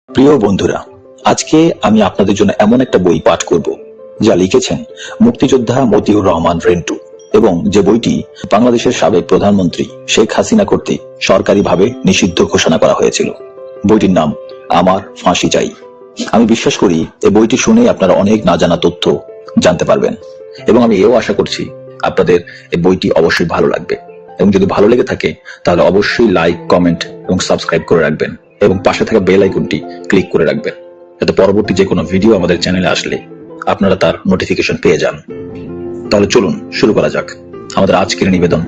প্রিয় বন্ধুরা, আজকে আমি আপনাদের জন্য এমন একটা বই পাঠ করব যা লিখেছেন মুক্তিযোদ্ধা মতিউর রহমান রেন্টু, এবং যে বইটি বাংলাদেশের সাবেক প্রধানমন্ত্রী শেখ হাসিনা কর্তৃক সরকারিভাবে নিষিদ্ধ ঘোষণা করা হয়েছিল। বইটির নাম আমার ফাঁসি চাই। আমি বিশ্বাস করি এই বইটি শুনে আপনারা অনেক না জানা তথ্য জানতে পারবেন, এবং আমি এও আশা করছি আপনাদের এই বইটি অবশ্যই ভালো লাগবে। এবং যদি ভালো লেগে থাকে তাহলে অবশ্যই লাইক, কমেন্ট এবং সাবস্ক্রাইব করে রাখবেন, এবং পাশে থাকা বেল আইকনটি ক্লিক করে রাখবেন, যাতে পরবর্তী যে কোনো ভিডিও আমাদের চ্যানেলে আসলে আপনারা তার নোটিফিকেশন পেয়ে যান। তাহলে চলুন শুরু করা যাক আমাদের আজকের নিবেদন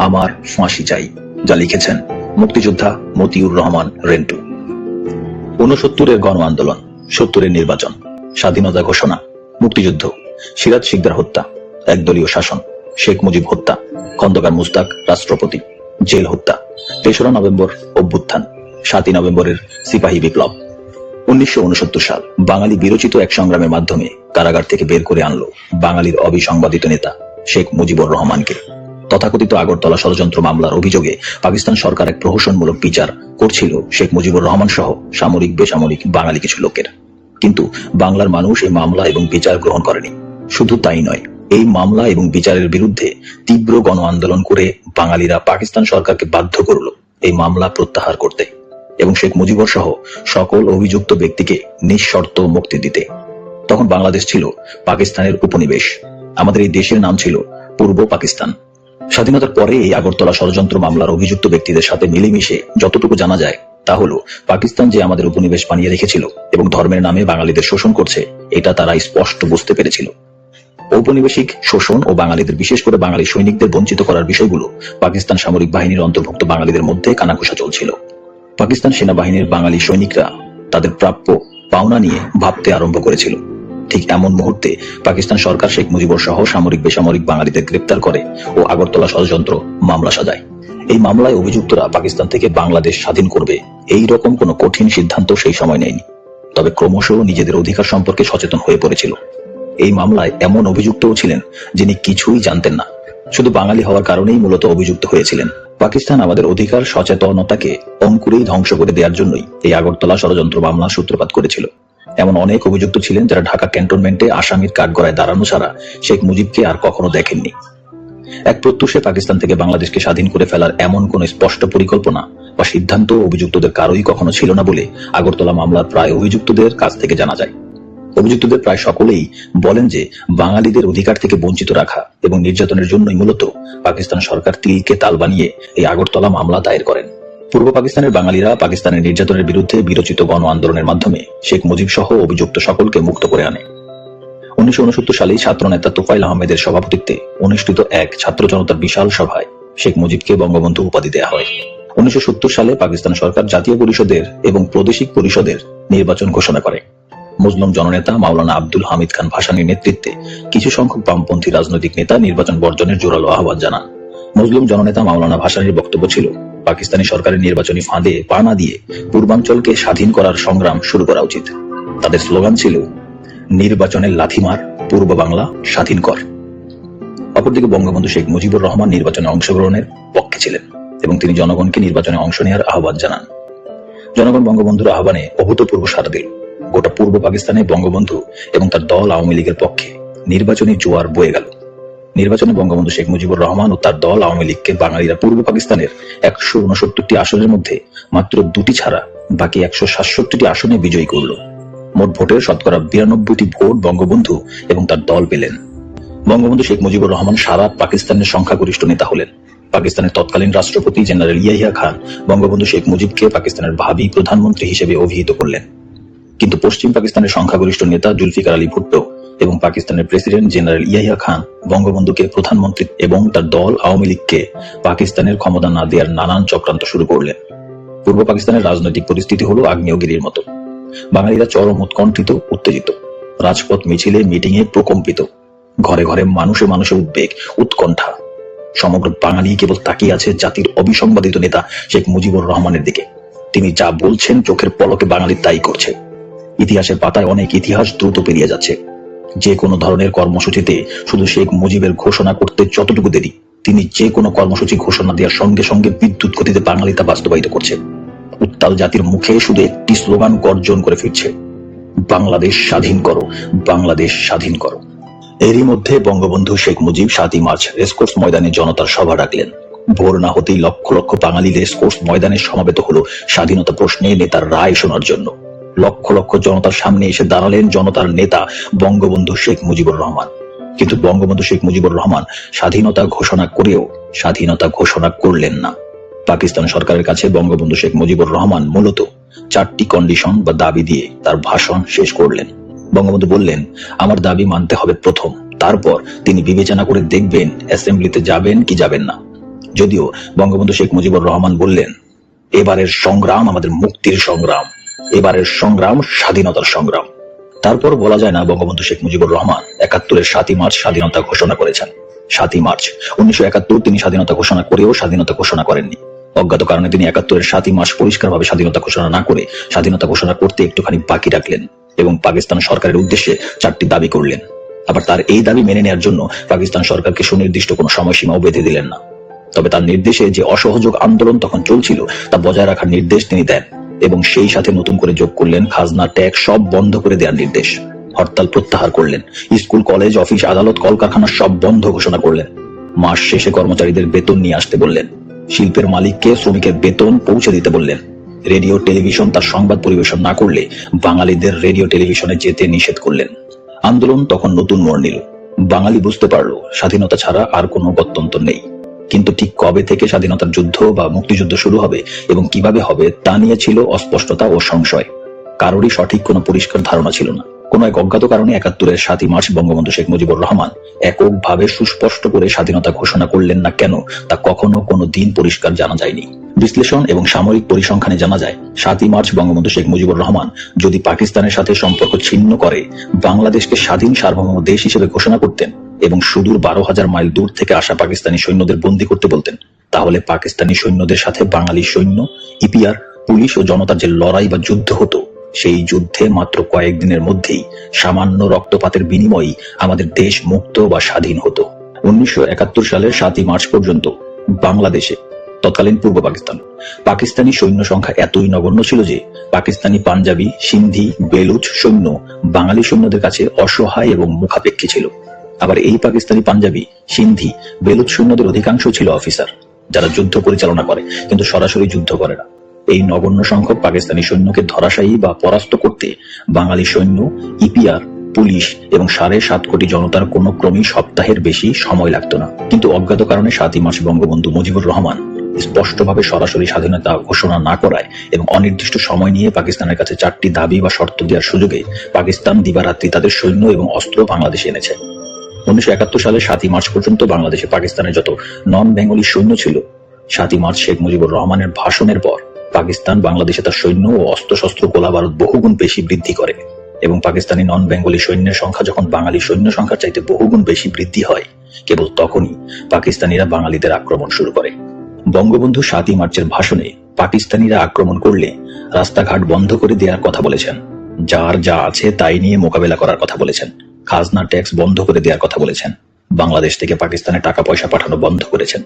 আমার ফাঁসি চাই, যা লিখেছেন মুক্তিযোদ্ধা মতিউর রহমান রেন্টু। 69-এর গণ আন্দোলন, 70-এর নির্বাচন, স্বাধীনতা ঘোষণা, মুক্তিযুদ্ধ, সিরাজ শিকদার হত্যা, একদলীয় শাসন, শেখ মুজিব হত্যা, খন্দকার মুস্তাক রাষ্ট্রপতি, জেল হত্যা, 3রা নভেম্বর অভ্যুত্থান, 7ই নভেম্বরের সিপাহী বিপ্লব। 1969 সাল বাঙালি বিরচিত এক সংগ্রামের মাধ্যমে কারাগার থেকে বের করে আনলো বাঙালির অবিসংবাদিত নেতা শেখ মুজিবুর রহমানকে। তথাকথিত আগরতলা ষড়যন্ত্র মামলার অভিযোগে পাকিস্তান সরকার এক প্রহসনমূলক বিচার করছিল শেখ মুজিবুর রহমান সহ সামরিক বেসামরিক বাঙালি কিছু লোকের। কিন্তু বাংলার মানুষ এই মামলা এবং বিচার গ্রহণ করেনি। শুধু তাই নয়, এই মামলা এবং বিচারের বিরুদ্ধে তীব্র গণ আন্দোলন করে বাঙালিরা পাকিস্তান সরকারকে বাধ্য করল এই মামলা প্রত্যাহার করতে এবং শেখ মুজিবুর সহ সকল অভিযুক্ত ব্যক্তিকে নিঃশর্ত মুক্তি দিতে। তখন বাংলাদেশ ছিল পাকিস্তানের উপনিবেশ। আমাদের এই দেশের নাম ছিল পূর্ব পাকিস্তান। স্বাধীনতার পরে এই আগরতলা ষড়যন্ত্র মামলার অভিযুক্ত ব্যক্তিদের সাথে মিলেমিশে যতটুকু জানা যায় তা হলো, পাকিস্তান যে আমাদের উপনিবেশ বানিয়ে রেখেছিল এবং ধর্মের নামে বাঙালিদের শোষণ করছে, এটা তারা স্পষ্ট বুঝতে পেরেছিল। ঔপনিবেশিক শোষণ ও বাঙালিদের, বিশেষ করে বাঙালি সৈনিকদের বঞ্চিত করার বিষয়গুলো পাকিস্তান সামরিক বাহিনীর অন্তর্ভুক্ত বাঙালিদের মধ্যে কানাঘুষা চলছিল। পাকিস্তান সেনাবাহিনীর বাঙালি সৈনিকরা তাদের প্রাপ্য পাওনা নিয়ে ভাবতে আরম্ভ করেছিল। ঠিক এমন মুহূর্তে পাকিস্তান সরকার শেখ মুজিবুর সহ সামরিক বেসামরিক বাঙালিদের গ্রেপ্তার করে ও আগরতলা ষড়যন্ত্র মামলা সাজায়। এই মামলায় অভিযুক্তরা পাকিস্তান থেকে বাংলাদেশ স্বাধীন করবে এই রকম কোনো কঠিন সিদ্ধান্ত সেই সময় নেয়নি, তবে ক্রমশ নিজেদের অধিকার সম্পর্কে সচেতন হয়ে পড়েছিল। এই মামলায় এমন অভিযুক্তও ছিলেন যিনি কিছুই জানতেন না, শুধু বাঙালি হওয়ার কারণেই মূলত অভিযুক্ত হয়েছিলেন। পাকিস্তান আমাদের অধিকার সচেতনতাকে অঙ্কুরেই ধ্বংস করে দেওয়ার জন্যই এই আগরতলা ষড়যন্ত্র মামলা সূত্রপাত করেছিল। এমন অনেক অভিযুক্ত ছিলেন যারা ঢাকা ক্যান্টনমেন্টে আসামির কাঠগড়ায় দাঁড়ানো ছাড়া শেখ মুজিবকে আর কখনো দেখেননি। এক প্রত্যুষে পাকিস্তান থেকে বাংলাদেশকে স্বাধীন করে ফেলার এমন কোন স্পষ্ট পরিকল্পনা বা সিদ্ধান্ত অভিযুক্তদের কারোই কখনো ছিল না বলে আগরতলা মামলার প্রায় অভিযুক্তদের কাছ থেকে জানা যায়। অভিযুক্তদের প্রায় সকলেই বলেন যে বাঙালিদের অধিকার থেকে বঞ্চিত রাখা এবং নির্যাতনের জন্যই মূলত পাকিস্তান সরকার তিলকে তাল বানিয়ে এই আগরতলা মামলা দায়ের করেন। পূর্ব পাকিস্তানের বাঙালিরা পাকিস্তানের নির্যাতনের বিরুদ্ধে বিরচিত গণ আন্দোলনের মাধ্যমে শেখ মুজিব সহ অভিযুক্ত সকলকে মুক্ত করে আনে। 1969 সালে ছাত্র নেতা তোফাইল আহমেদের সভাপতিত্বে অনুষ্ঠিত এক ছাত্র জনতার বিশাল সভায় শেখ মুজিবকে বঙ্গবন্ধু উপাধি দেওয়া হয়। 1970 সালে পাকিস্তান সরকার জাতীয় পরিষদের এবং প্রাদেশিক পরিষদের নির্বাচন ঘোষণা করে। মুসলিম জননেতা মাওলানা আব্দুল হামিদ খান ভাসানীর নেতৃত্বে কিছু সংখ্যক বামপন্থী রাজনৈতিক নেতা নির্বাচন বর্জনের জোরালো আহ্বান জানান। মুসলিম জননেতা মাওলানা ভাসানীর বক্তব্য ছিল, পাকিস্তানি সরকারের নির্বাচনী ফাঁদে পা না দিয়ে পূর্বাঞ্চলকে স্বাধীন করার সংগ্রাম শুরু করা উচিত। তাদের স্লোগান ছিল, নির্বাচনের লাথিমার, পূর্ব বাংলা স্বাধীন কর। অপরদিকে বঙ্গবন্ধু শেখ মুজিবুর রহমান নির্বাচনে অংশগ্রহণের পক্ষে ছিলেন এবং তিনি জনগণকে নির্বাচনে অংশ নেওয়ার আহ্বান জানান। জনগণ বঙ্গবন্ধুর আহ্বানে অভূতপূর্ব সাড়া দিল। গোটা পূর্ব পাকিস্তানে বঙ্গবন্ধু এবং তার দল আওয়ামী লীগের পক্ষে নির্বাচনী জোয়ার বয়ে গেল। নির্বাচনে বঙ্গবন্ধু শেখ মুজিবুর রহমান ও তার দল আওয়ামী লীগকে বাঙালিরা পূর্ব পাকিস্তানের 169টি আসনের মধ্যে মাত্র 2টি ছাড়া বাকি 167টি আসনে বিজয়ী করল। মোট ভোটের শতকরা 92টি ভোট বঙ্গবন্ধু এবং তার দল পেলেন। বঙ্গবন্ধু শেখ মুজিবুর রহমান সারা পাকিস্তানের সংখ্যাগরিষ্ঠ নেতা হলেন। পাকিস্তানের তৎকালীন রাষ্ট্রপতি জেনারেল ইয়াহিয়া খান বঙ্গবন্ধু শেখ মুজিবকে পাকিস্তানের ভাবী প্রধানমন্ত্রী হিসেবে অভিহিত করলেন। কিন্তু পশ্চিম পাকিস্তানের সংখ্যাগরিষ্ঠ নেতা জুলফিকার আলী ভুট্টো এবং পাকিস্তানের প্রেসিডেন্ট জেনারেল ইয়াহিয়া খান বঙ্গবন্ধুকে প্রধানমন্ত্রী এবং তার দল আওয়ামী লীগকে পাকিস্তানের ক্ষমতা না দেওয়ার নানান চক্রান্ত শুরু করলেন। পূর্ব পাকিস্তানের রাজনৈতিক পরিস্থিতি হলো আগ্নেয়গিরির মতো। বাঙালিরা চরম উৎকণ্ঠিত, উত্তেজিত, রাজপথ মিছিলে মিটিংয়ে প্রকম্পিত, ঘরে ঘরে মানুষে মানুষে উদ্বেগ, উৎকণ্ঠা। সমগ্র বাঙালি কেবল তাকিয়ে আছে জাতির অবিসংবাদিত নেতা শেখ মুজিবুর রহমানের দিকে। তিনি যা বলছেন চোখের পলকে বাঙালি তাই করছে। ইতিহাসের পাতায় অনেক ইতিহাস দ্রুত পেরিয়ে যাচ্ছে। যে কোনো ধরনের কর্মসূচিতে শুধু শেখ মুজিবের ঘোষণা করতে যতটুকু দেরি, তিনি যে কোনো কর্মসূচি ঘোষণা দেওয়ার সঙ্গে সঙ্গে বিদ্যুৎ গতিতে বাঙালি তা বাস্তবায়িত করছে। উত্তাল জাতির মুখে শুধু একটি স্লোগান গর্জন করে ফিরছে, বাংলাদেশ স্বাধীন করো, বাংলাদেশ স্বাধীন করো। এরই মধ্যে বঙ্গবন্ধু শেখ মুজিব 7ই মার্চ রেসকোর্স ময়দানে জনতার সভা ডাকলেন। ভোর না হতেই লক্ষ লক্ষ বাঙালি রেসকোর্স ময়দানে সমবেত হলো স্বাধীনতা প্রশ্নে নেতার রায় শোনার জন্য। লক্ষ লক্ষ জনতার সামনে এসে দাঁড়ালেন জনতার নেতা বঙ্গবন্ধু শেখ মুজিবুর রহমান। কিন্তু বঙ্গবন্ধু শেখ মুজিবুর রহমান স্বাধীনতা ঘোষণা করেও স্বাধীনতা ঘোষণা করলেন না। পাকিস্তান সরকারের কাছে বঙ্গবন্ধু শেখ মুজিবুর রহমান মূলত 4টি কন্ডিশন বা দাবি দিয়ে তার ভাষণ শেষ করলেন। বঙ্গবন্ধু বললেন, আমার দাবি মানতে হবে প্রথম, তারপর তিনি বিবেচনা করে দেখবেন অ্যাসেম্বলিতে যাবেন কি যাবেন না। যদিও বঙ্গবন্ধু শেখ মুজিবুর রহমান বললেন, এবারের সংগ্রাম আমাদের মুক্তির সংগ্রাম, এবারের সংগ্রাম স্বাধীনতার সংগ্রাম। তারপর বলা যায় না বঙ্গবন্ধু শেখ মুজিবুর রহমান 71-এর 7ই মার্চ স্বাধীনতা ঘোষণা করেছেন। 7ই মার্চ 1971 তিনি স্বাধীনতা ঘোষণা করেও স্বাধীনতা ঘোষণা করেননি। অজ্ঞাত কারণে তিনি 71-এর 7ই মার্চ পরিষ্কারভাবে স্বাধীনতা ঘোষণা না করে স্বাধীনতা ঘোষণা করতে একটুখানি বাকি রাখলেন এবং পাকিস্তান সরকারের উদ্দেশ্যে 4টি দাবি করলেন। আবার তার এই দাবি মেনে নেওয়ার জন্য পাকিস্তান সরকারকে সুনির্দিষ্ট কোনো সময়সীমাও বেঁধে দিলেন না। তবে তার নির্দেশে যে অসহযোগ আন্দোলন তখন চলছিল তা বজায় রাখার নির্দেশ তিনি দেন এবং সেই সাথে নতুন করে যোগ করলেন খাজনা, ট্যাক্স সব বন্ধ করে দেওয়ার নির্দেশ। হরতাল প্রত্যাহার করলেন, স্কুল, কলেজ, অফিস, আদালত, কলকারখানা সব বন্ধ ঘোষণা করলেন। মাস শেষে কর্মচারীদের বেতন নিয়ে আসতে বললেন। শিল্পের মালিককে শ্রমিকের বেতন পৌঁছে দিতে বললেন। রেডিও টেলিভিশন তার সংবাদ পরিবেশন না করলে বাঙালিদের রেডিও টেলিভিশনে যেতে নিষেধ করলেন। আন্দোলন তখন নতুন মোড় নিল। বাঙালি বুঝতে পারলো স্বাধীনতা ছাড়া আর কোনো গত্যন্তর নেই। কিন্তু ঠিক কবে থেকে স্বাধীনতার যুদ্ধ বা মুক্তিযুদ্ধ শুরু হবে এবং কিভাবে হবে তা নিয়ে ছিল অস্পষ্টতা ও সংশয়। কারোরই সঠিক কোনো পরিষ্কার ধারণা ছিল না। কোনো এক অজ্ঞাত কারণে 71-এর 7ই মার্চ বঙ্গবন্ধু শেখ মুজিবুর রহমান এককভাবে সুস্পষ্ট করে স্বাধীনতা ঘোষণা করলেন না কেন তা কখনো কোনো দিন পরিষ্কার জানা যায়নি। বিশ্লেষণ এবং সামরিক পরিসংখ্যানে জানা যায় 7ই মার্চ বঙ্গবন্ধু শেখ মুজিবুর রহমান যদি পাকিস্তানের সাথে সম্পর্ক ছিন্ন করে বাংলাদেশকে স্বাধীন সার্বভৌম দেশ হিসেবে ঘোষণা করতেন এবং সুদূর 12,000 মাইল দূর থেকে আসা পাকিস্তানি সৈন্যদের বন্দী করতে বলতেন, তাহলে পাকিস্তানি সৈন্যদের সাথে বাঙালি সৈন্য, ইপিআর, পুলিশ ও জনতার যে লড়াই বা যুদ্ধ হতো সেই যুদ্ধে মাত্র কয়েকদিনের মধ্যেই সামান্য রক্তপাতের বিনিময়ে আমাদের দেশ মুক্ত বা স্বাধীন হতো। 1971 সালের 7ই মার্চ পর্যন্ত বাংলাদেশে, তৎকালীন পূর্ব পাকিস্তানি সৈন্য সংখ্যা এতই নগণ্য ছিল যে পাকিস্তানি পাঞ্জাবি, সিন্ধি, বেলুচ সৈন্য বাঙালি সৈন্যদের কাছে অসহায় এবং মুখাপেক্ষী ছিল। আবার এই পাকিস্তানি পাঞ্জাবি, সিন্ধি, বেলুচ সৈন্যদের অধিকাংশ ছিল অফিসার, যারা যুদ্ধ পরিচালনা করে কিন্তু সরাসরি যুদ্ধ করে না। এই নগণ্য সংখ্যক পাকিস্তানি সৈন্যকে ধরাশায়ী বা পরাস্ত করতে বাঙালি সৈন্য, ইপিআর, পুলিশ এবং 7.5 কোটি জনতার কোনো ক্রমেই সপ্তাহের বেশি সময় লাগতো না। কিন্তু অজ্ঞাত কারণে 7ই মার্চ বঙ্গবন্ধু মুজিবুর রহমান স্পষ্টভাবে সরাসরি স্বাধীনতা ঘোষণা না করায় এবং অনির্দিষ্ট সময় নিয়ে পাকিস্তানের কাছে 4টি দাবি বা শর্ত দেওয়ার সুযোগে পাকিস্তান দিবারাত্রি তাদের সৈন্য এবং অস্ত্র বাংলাদেশে এনেছে। 1971 সালের 7ই মার্চ পর্যন্ত বাংলাদেশে পাকিস্তানের যত নন বেঙ্গলি সৈন্য ছিল, 7ই মার্চ শেখ মুজিবুর রহমানের ভাষণের পর পাকিস্তান বাংলাদেশে তার সৈন্য ও অস্ত্রশস্ত্র, গোলাবারুদ বহুগুণ বেশি বৃদ্ধি করে এবং পাকিস্তানি নন বেঙ্গলি সৈন্যের সংখ্যা যখন বাঙালি সৈন্য সংখ্যার চাইতে বহুগুণ বেশি বৃদ্ধি হয়, কেবল তখনই পাকিস্তানিরা বাঙালিদের আক্রমণ শুরু করে। বঙ্গবন্ধু 7ই মার্চের ভাষণে পাকিস্তানিরা আক্রমণ করলে রাস্তাঘাট বন্ধ করে দেওয়ার কথা বলেছেন, যার যা আছে তাই নিয়ে মোকাবেলা করার কথা বলেছেন, খাজনা, ট্যাক্স বন্ধ করে দেওয়ার কথা বলেছেন, বাংলাদেশ থেকে পাকিস্তানে টাকা পয়সা পাঠানো বন্ধ করেছেন।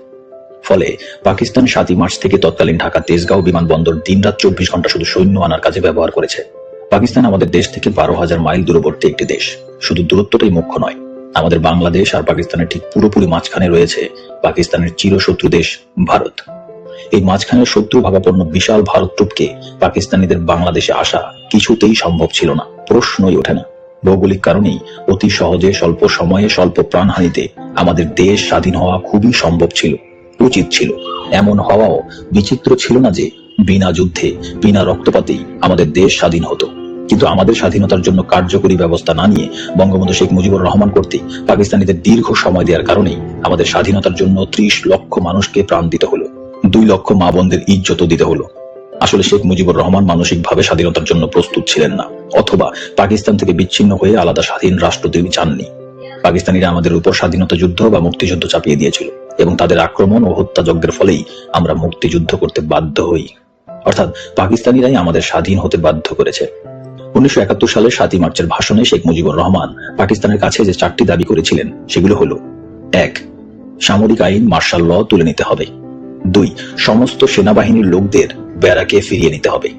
ফলে পাকিস্তান 7ই মার্চ থেকে তৎকালীন ঢাকা তেজগাঁও বিমানবন্দর দিনরাত 24 ঘন্টা শুধু সৈন্য আনার কাজে ব্যবহার করেছে। পাকিস্তান আমাদের দেশ থেকে 12,000 মাইল দূরবর্তী একটি দেশ। শুধু দূরত্বটাই মুখ্য নয়, আমাদের বাংলাদেশ আর পাকিস্তানের ঠিক পুরোপুরি মাঝখানে রয়েছে পাকিস্তানের চিরশত্রু দেশ ভারত। এই মাঝখানের শত্রু ভাবাপন্ন বিশাল ভারত ট্রুপকে পাকিস্তানিদের বাংলাদেশে আসা কিছুতেই সম্ভব ছিল না, প্রশ্নই ওঠে না। ভৌগোলিক কারণেই অতি সহজে স্বল্প সময়ে স্বল্প প্রাণহানিতে আমাদের দেশ স্বাধীন হওয়া খুবই সম্ভব ছিল, উচিত ছিল। এমন হওয়াও বিচিত্র ছিল না যে বিনা যুদ্ধে, বিনা রক্তপাতেই আমাদের দেশ স্বাধীন হতো। কিন্তু আমাদের স্বাধীনতার জন্য কার্যকরী ব্যবস্থা না নিয়ে বঙ্গবন্ধু শেখ মুজিবুর রহমান কর্তৃক পাকিস্তানিদের দীর্ঘ সময় দেওয়ার কারণেই আমাদের স্বাধীনতার জন্য 30 লক্ষ মানুষকে প্রাণ দিতে হলো, 2 লক্ষ মা বোনদের ইজ্জতও দিতে হলো। আসলে শেখ মুজিবুর রহমান মানসিকভাবে স্বাধীনতার জন্য প্রস্তুত ছিলেন না, অথবা পাকিস্তান থেকে বিচ্ছিন্ন হয়ে আলাদা স্বাধীন রাষ্ট্র তিনি চাননি। পাকিস্তানিরা আমাদের উপর স্বাধীনতা যুদ্ধ বা মুক্তিযুদ্ধ চাপিয়ে দিয়েছিল এবং তাদের আক্রমণ ও হত্যাযজ্ঞের ফলেই আমরা মুক্তিযুদ্ধ করতে বাধ্য হই। অর্থাৎ পাকিস্তানিরাই আমাদের স্বাধীন হতে বাধ্য করেছে। 1971 সালের 7ই মার্চের ভাষণে শেখ মুজিবুর রহমান পাকিস্তানের কাছে যে 4টি দাবি করেছিলেন সেগুলো হলো: 1. সামরিক আইন মার্শাল ল তুলে নিতে হবে। 2. সমস্ত সেনাবাহিনীর লোকদের ব্যারাকে ফিরিয়ে নিতে হবে।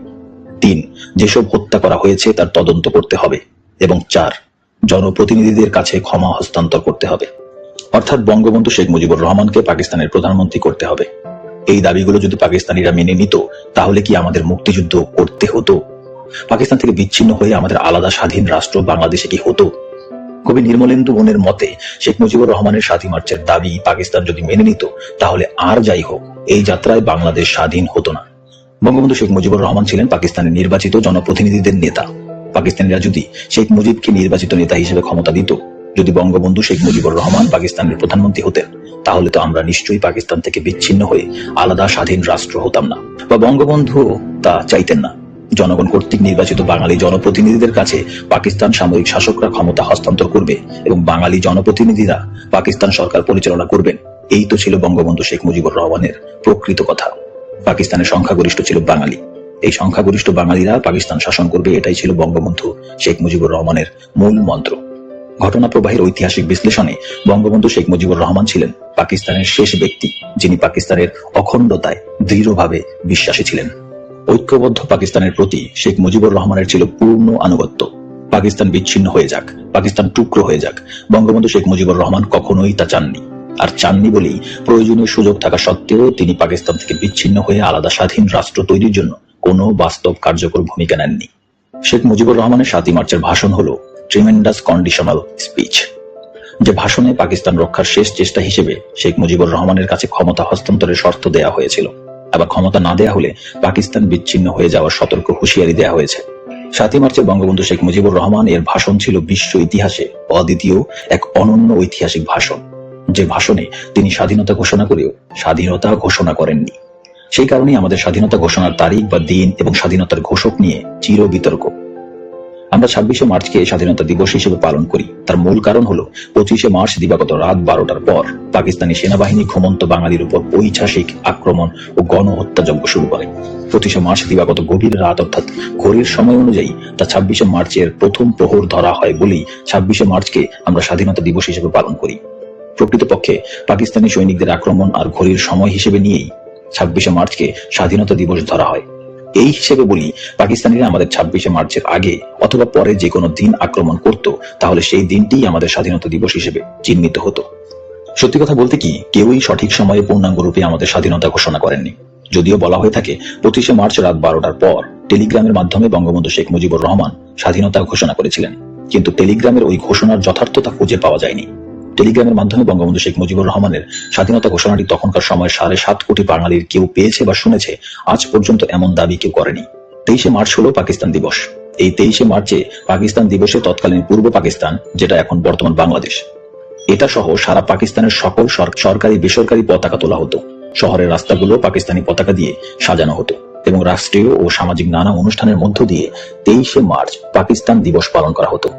3. যেসব হত্যা করা হয়েছে তার তদন্ত করতে হবে। এবং 4. জনপ্রতিনিধিদের কাছে ক্ষমা হস্তান্তর করতে হবে। অর্থাৎ বঙ্গবন্ধু শেখ মুজিবুর রহমানকে পাকিস্তানের প্রধানমন্ত্রী করতে হবে। এই দাবিগুলো যদি পাকিস্তানিরা মেনে নিত, তাহলে কি আমাদের মুক্তিযুদ্ধ করতে হতো? পাকিস্তান থেকে বিচ্ছিন্ন হয়ে আমাদের আলাদা স্বাধীন রাষ্ট্র বাংলাদেশে কি হতো? কবি নির্মলেন্দু বনের মতে শেখ মুজিবুর রহমানের 7 মার্চের দাবি পাকিস্তান যদি মেনে নিত, তাহলে আর যাই হোক এই যাত্রায় বাংলাদেশ স্বাধীন হতো না। বঙ্গবন্ধু শেখ মুজিবুর রহমান ছিলেন পাকিস্তানের নির্বাচিত জনপ্রতিনিধিদের নেতা। পাকিস্তানিরা যদি শেখ মুজিবকে নির্বাচিত নেতা হিসেবে ক্ষমতা দিত, যদি বঙ্গবন্ধু শেখ মুজিবুর রহমান পাকিস্তানের প্রধানমন্ত্রী হতেন, তাহলে তো আমরা নিশ্চয়ই পাকিস্তান থেকে বিচ্ছিন্ন হয়ে আলাদা স্বাধীন রাষ্ট্র হতাম না, বা বঙ্গবন্ধু তা চাইতেন না। জনগণ কর্তৃক নির্বাচিত বাঙালি জনপ্রতিনিধিদের কাছে পাকিস্তান সামরিক শাসকরা ক্ষমতা হস্তান্তর করবে এবং বাঙালি জনপ্রতিনিধিরা পাকিস্তান সরকার পরিচালনা করবেন। এই তো ছিল বঙ্গবন্ধু শেখ মুজিবুর রহমানের প্রকৃত কথা। পাকিস্তানের সংখ্যাগরিষ্ঠ ছিল বাঙালি। এই সংখ্যাগরিষ্ঠ বাঙালিরা পাকিস্তান শাসন করবে, এটাই ছিল বঙ্গবন্ধু শেখ মুজিবুর রহমানের মূল মন্ত্র। ঘটনা প্রবাহের ঐতিহাসিক বিশ্লেষণে বঙ্গবন্ধু শেখ মুজিবুর রহমান ছিলেন পাকিস্তানের শেষ ব্যক্তি যিনি পাকিস্তানের অখণ্ডতায় দৃঢ়ভাবে বিশ্বাসী ছিলেন। ঐক্যবদ্ধ পাকিস্তানের প্রতি শেখ মুজিবুর রহমানের ছিল পূর্ণ আনুগত্য। পাকিস্তান বিচ্ছিন্ন হয়ে যাক, পাকিস্তান টুকরো হয়ে যাক, বঙ্গবন্ধু শেখ মুজিবুর রহমান কখনোই তা চাননি। আর চাননি বলেই প্রয়োজনীয় সুযোগ থাকা সত্ত্বেও তিনি পাকিস্তান থেকে বিচ্ছিন্ন হয়ে আলাদা স্বাধীন রাষ্ট্র তৈরির জন্য কোনো বাস্তব কার্যকর ভূমিকা নেননি। শেখ মুজিবুর রহমানের 7 মার্চের ভাষণ হলো ট্রিমেন্ডাস কন্ডিশনাল স্পিচ, যে ভাষণে পাকিস্তান রক্ষার শেষ চেষ্টা হিসেবে শেখ মুজিবুর রহমানের কাছে ক্ষমতা হস্তান্তরের শর্ত দেয়া হয়েছিল। আবার ক্ষমতা না দেয়া হলে পাকিস্তান বিচ্ছিন্ন হয়ে যাওয়ার সতর্ক হুঁশিয়ারি দেয়া হয়েছে। 7 মার্চে বঙ্গবন্ধু শেখ মুজিবুর রহমান এর ভাষণ ছিল বিশ্ব ইতিহাসে অদ্বিতীয় এক অনন্য ঐতিহাসিক ভাষণ, যে ভাষণে তিনি স্বাধীনতা ঘোষণা করেও স্বাধীনতা ঘোষণা করেননি। সেই কারণেই আমাদের স্বাধীনতা ঘোষণার তারিখ বা দিন এবং স্বাধীনতার ঘোষক নিয়ে চির বিতর্ক। আমরা 26শে মার্চকে স্বাধীনতা দিবস হিসেবে পালন করি। তার মূল কারণ হলো 25শে মার্চ দিবাগত রাত 12টার পর পাকিস্তানি সেনাবাহিনী ঘুমন্ত বাঙালির উপর ঐতিহাসিক আক্রমণ ও গণহত্যাযজ্ঞ শুরু করে। 25শে মার্চ দিবাগত গভীর রাত অর্থাৎ ঘড়ির সময় অনুযায়ী তা 26শে মার্চের প্রথম প্রহর ধরা হয় বলেই 26শে মার্চকে আমরা স্বাধীনতা দিবস হিসেবে পালন করি। প্রকৃতপক্ষে পাকিস্তানি সৈনিকদের আক্রমণ আর ঘড়ির সময় হিসেবে নিয়েই 26শে মার্চকে স্বাধীনতা দিবস ধরা হয়। এই হিসেবে বলি, পাকিস্তানিরা আমাদের 26শে মার্চের আগে অথবা পরে যে কোনো দিন আক্রমণ করত, তাহলে সেই দিনটিই আমাদের স্বাধীনতা দিবস হিসেবে চিহ্নিত হতো। সত্যি কথা বলতে কি, কেউই সঠিক সময়ে পূর্ণাঙ্গ রূপে আমাদের স্বাধীনতা ঘোষণা করেননি। যদিও বলা হয়ে থাকে 25শে মার্চ রাত 12টার পর টেলিগ্রামের মাধ্যমে বঙ্গবন্ধু শেখ মুজিবুর রহমান স্বাধীনতা ঘোষণা করেছিলেন, কিন্তু টেলিগ্রামের ওই ঘোষণার যথার্থতা খুঁজে পাওয়া যায়নি। টেলিগ্রামের মাধ্যমে বঙ্গবন্ধু শেখ মুজিবুর রহমানের স্বাধীনতা ঘোষণাটি তখনকার সময় 7.5 কোটি বাঙালির কেউ পেয়েছে বা শুনেছে, আজ পর্যন্ত এমন দাবি কেউ করেনি। 23শে মার্চ হলো পাকিস্তান দিবস। এই 23শে মার্চে পাকিস্তান দিবসে তৎকালীন পূর্ব পাকিস্তান, যেটা এখন বর্তমান বাংলাদেশ, এটা সহ সারা পাকিস্তানের সকল সরকারি বেসরকারি পতাকা তোলা হতো। শহরের রাস্তাগুলো পাকিস্তানি পতাকা দিয়ে সাজানো হতো এবং রাষ্ট্রীয় ও সামাজিক নানা অনুষ্ঠানের মধ্য দিয়ে 23শে মার্চ পাকিস্তান দিবস পালন করা হতো।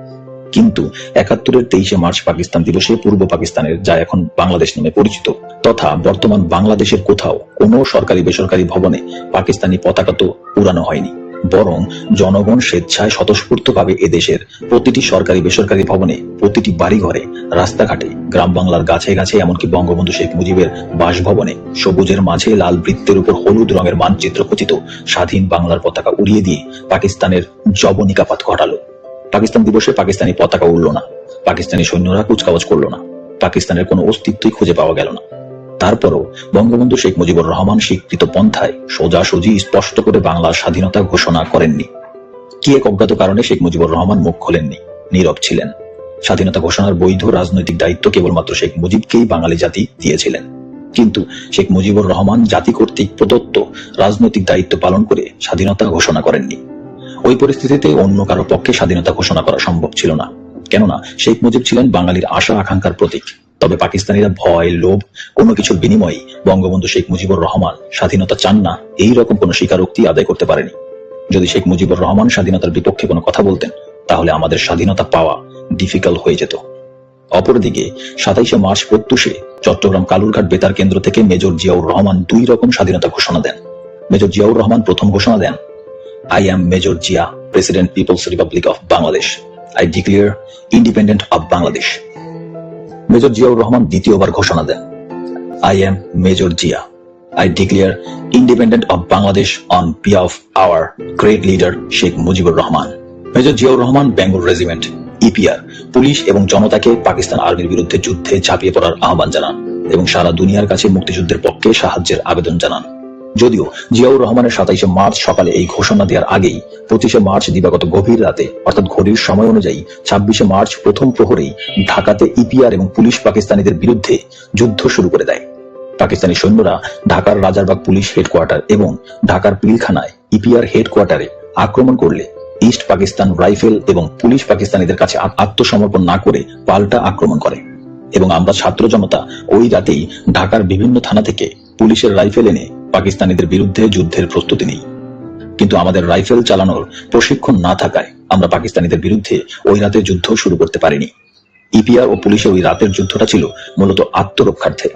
কিন্তু 71-এর 23শে মার্চ পাকিস্তান দিবসে পূর্ব পাকিস্তানের, যা এখন বাংলাদেশ নামে পরিচিত, তথা বর্তমান বাংলাদেশের কোথাও কোনো সরকারি বেসরকারি ভবনে পাকিস্তানি পতাকা তো উড়ানো হয়নি, বরং জনগণ স্বেচ্ছায় স্বতঃস্ফূর্তভাবে এদেশের প্রতিটি সরকারি বেসরকারি ভবনে, প্রতিটি বাড়িঘরে, রাস্তাঘাটে, গ্রাম বাংলার গাছে গাছে, এমনকি বঙ্গবন্ধু শেখ মুজিবের বাসভবনে সবুজের মাঝে লাল বৃত্তের উপর হলুদ রঙের মানচিত্র খচিত স্বাধীন বাংলার পতাকা উড়িয়ে দিয়ে পাকিস্তানের যবনিকাপাত ঘটালো। পাকিস্তান দিবসে পাকিস্তানি পতাকা উড়ল না, পাকিস্তানি সৈন্যরা কুচকাওয়াজ করল না, পাকিস্তানের কোনো অস্তিত্বই খুঁজে পাওয়া গেল না। তারপরও বঙ্গবন্ধু শেখ মুজিবুর রহমান স্বীকৃত পন্থায় সোজাসুজি স্পষ্ট করে বাংলার স্বাধীনতা ঘোষণা করেননি। কি এক অজ্ঞাত কারণে শেখ মুজিবুর রহমান মুখ খোলেননি, নীরব ছিলেন। স্বাধীনতা ঘোষণার বৈধ রাজনৈতিক দায়িত্ব কেবলমাত্র শেখ মুজিবকেই বাঙালি জাতি দিয়েছিলেন। কিন্তু শেখ মুজিবুর রহমান জাতি কর্তৃক প্রদত্ত রাজনৈতিক দায়িত্ব পালন করে স্বাধীনতা ঘোষণা করেননি। ওই পরিস্থিতিতে অন্য কারো পক্ষে স্বাধীনতা ঘোষণা করা সম্ভব ছিল না, কেননা শেখ মুজিব ছিলেন বাঙালির আশা আকাঙ্ক্ষার প্রতীক। তবে পাকিস্তানিরা ভয়, লোভ, কোনো কিছুর বিনিময়ে বঙ্গবন্ধু শেখ মুজিবুর রহমান স্বাধীনতা চান না, এই রকম কোনো স্বীকারোক্তি আদায় করতে পারেনি। যদি শেখ মুজিবুর রহমান স্বাধীনতার বিপক্ষে কোনো কথা বলতেন, তাহলে আমাদের স্বাধীনতা পাওয়া ডিফিকাল্ট হয়ে যেত। অপরদিকে 27শে মার্চ প্রত্যুষে চট্টগ্রাম কালুরঘাট বেতার কেন্দ্র থেকে মেজর জিয়াউর রহমান 2 রকম স্বাধীনতা ঘোষণা দেন। মেজর জিয়াউর রহমান প্রথম ঘোষণা দেন, I am Major Jia, President People's Republic of Bangladesh. I declare independent of Bangladesh. Major Ziaur Rahman দ্বিতীয়বার ঘোষণা দেন, I am Major Jia. I declare independence of Bangladesh on behalf of our great leader Sheikh Mujibur Rahman. Major Ziaur Rahman Bengal regiment EPR police এবং জনতাকে পাকিস্তান আর্মির বিরুদ্ধে যুদ্ধে ঝাঁপিয়ে পড়ার আহ্বান জানান এবং সারা দুনিয়ার কাছে মুক্তিযুদ্ধের পক্ষে সাহায্যের আবেদন জানান। যদিও জিয়াউর রহমানের 27শে মার্চ সকালে এই ঘোষণা দেওয়ার আগেই 25শে মার্চ দিবাগত গভীর রাতে অর্থাৎ ঘড়ির সময় অনুযায়ী 26শে মার্চ প্রথম প্রহরেই ঢাকাতে ইপিআর এবং পুলিশ পাকিস্তানিদের বিরুদ্ধে যুদ্ধ শুরু করে দেয়। পাকিস্তানি সৈন্যরা ঢাকার রাজারবাগ পুলিশ হেডকোয়ার্টার এবং ঢাকার পিলখানায় ইপিআর হেডকোয়ার্টারে আক্রমণ করলে ইস্ট পাকিস্তান রাইফেল এবং পুলিশ পাকিস্তানিদের কাছে আত্মসমর্পণ না করে পাল্টা আক্রমণ করে এবং আমরা ছাত্র জনতা ওই রাতেই ঢাকার বিভিন্ন থানা থেকে পুলিশের রাইফেল এনে পাকিস্তানিদের বিরুদ্ধে যুদ্ধের প্রস্তুতি নিই। কিন্তু আমাদের রাইফেল চালানোর প্রশিক্ষণ না থাকায় আমরা পাকিস্তানিদের বিরুদ্ধে ওই রাতে যুদ্ধ শুরু করতে পারিনি। ইপিআর ও পুলিশের ওই রাতের যুদ্ধটা ছিল মূলত আত্মরক্ষার্থে।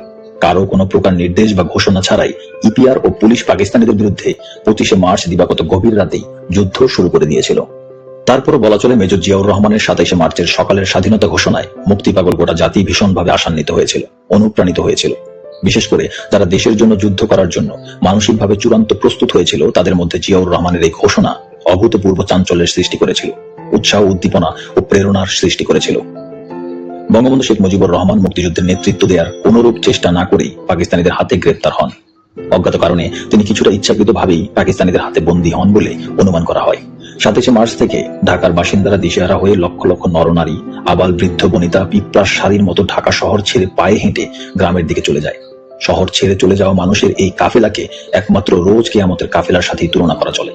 কারো কোনো প্রকার নির্দেশ বা ঘোষণা ছাড়াই ইপিআর ও পুলিশ পাকিস্তানিদের বিরুদ্ধে 25শে মার্চ দিবাগত গভীর রাতেই যুদ্ধ শুরু করে দিয়েছিল। তারপরও বলা চলে মেজর জিয়াউর রহমানের 27শে মার্চের সকালের স্বাধীনতা ঘোষণায় মুক্তিপাগল গোটা জাতি ভীষণভাবে আশান্বিত হয়েছিল, অনুপ্রাণিত হয়েছিল। বিশেষ করে যারা দেশের জন্য যুদ্ধ করার জন্য মানসিকভাবে চূড়ান্ত প্রস্তুত হয়েছিল তাদের মধ্যে জিয়াউর রহমানের এই ঘোষণা অভূতপূর্ব চাঞ্চল্যের সৃষ্টি করেছিল, উৎসাহ, উদ্দীপনা ও প্রেরণার সৃষ্টি করেছিল। বঙ্গবন্ধু শেখ মুজিবুর রহমান মুক্তিযুদ্ধের নেতৃত্ব দেওয়ার কোনরূপ চেষ্টা না করেই পাকিস্তানিদের হাতে গ্রেপ্তার হন। অজ্ঞাত কারণে তিনি কিছুটা ইচ্ছাকৃতভাবেই পাকিস্তানিদের হাতে বন্দী হন বলে অনুমান করা হয়। 27শে মার্চ থেকে ঢাকার বাসিন্দারা দিশেহারা হয়ে লক্ষ লক্ষ নরনারী, আবাল, বৃদ্ধ বনিতা পিঁপড়ার সারির মতো ঢাকা শহর ছেড়ে পায়ে হেঁটে গ্রামের দিকে চলে যায়। শহর ছেড়ে চলে যাওয়া মানুষের এই কাফেলাকে একমাত্র রোজ কিয়ামতের কাফেলার সাথেই তুলনা করা চলে।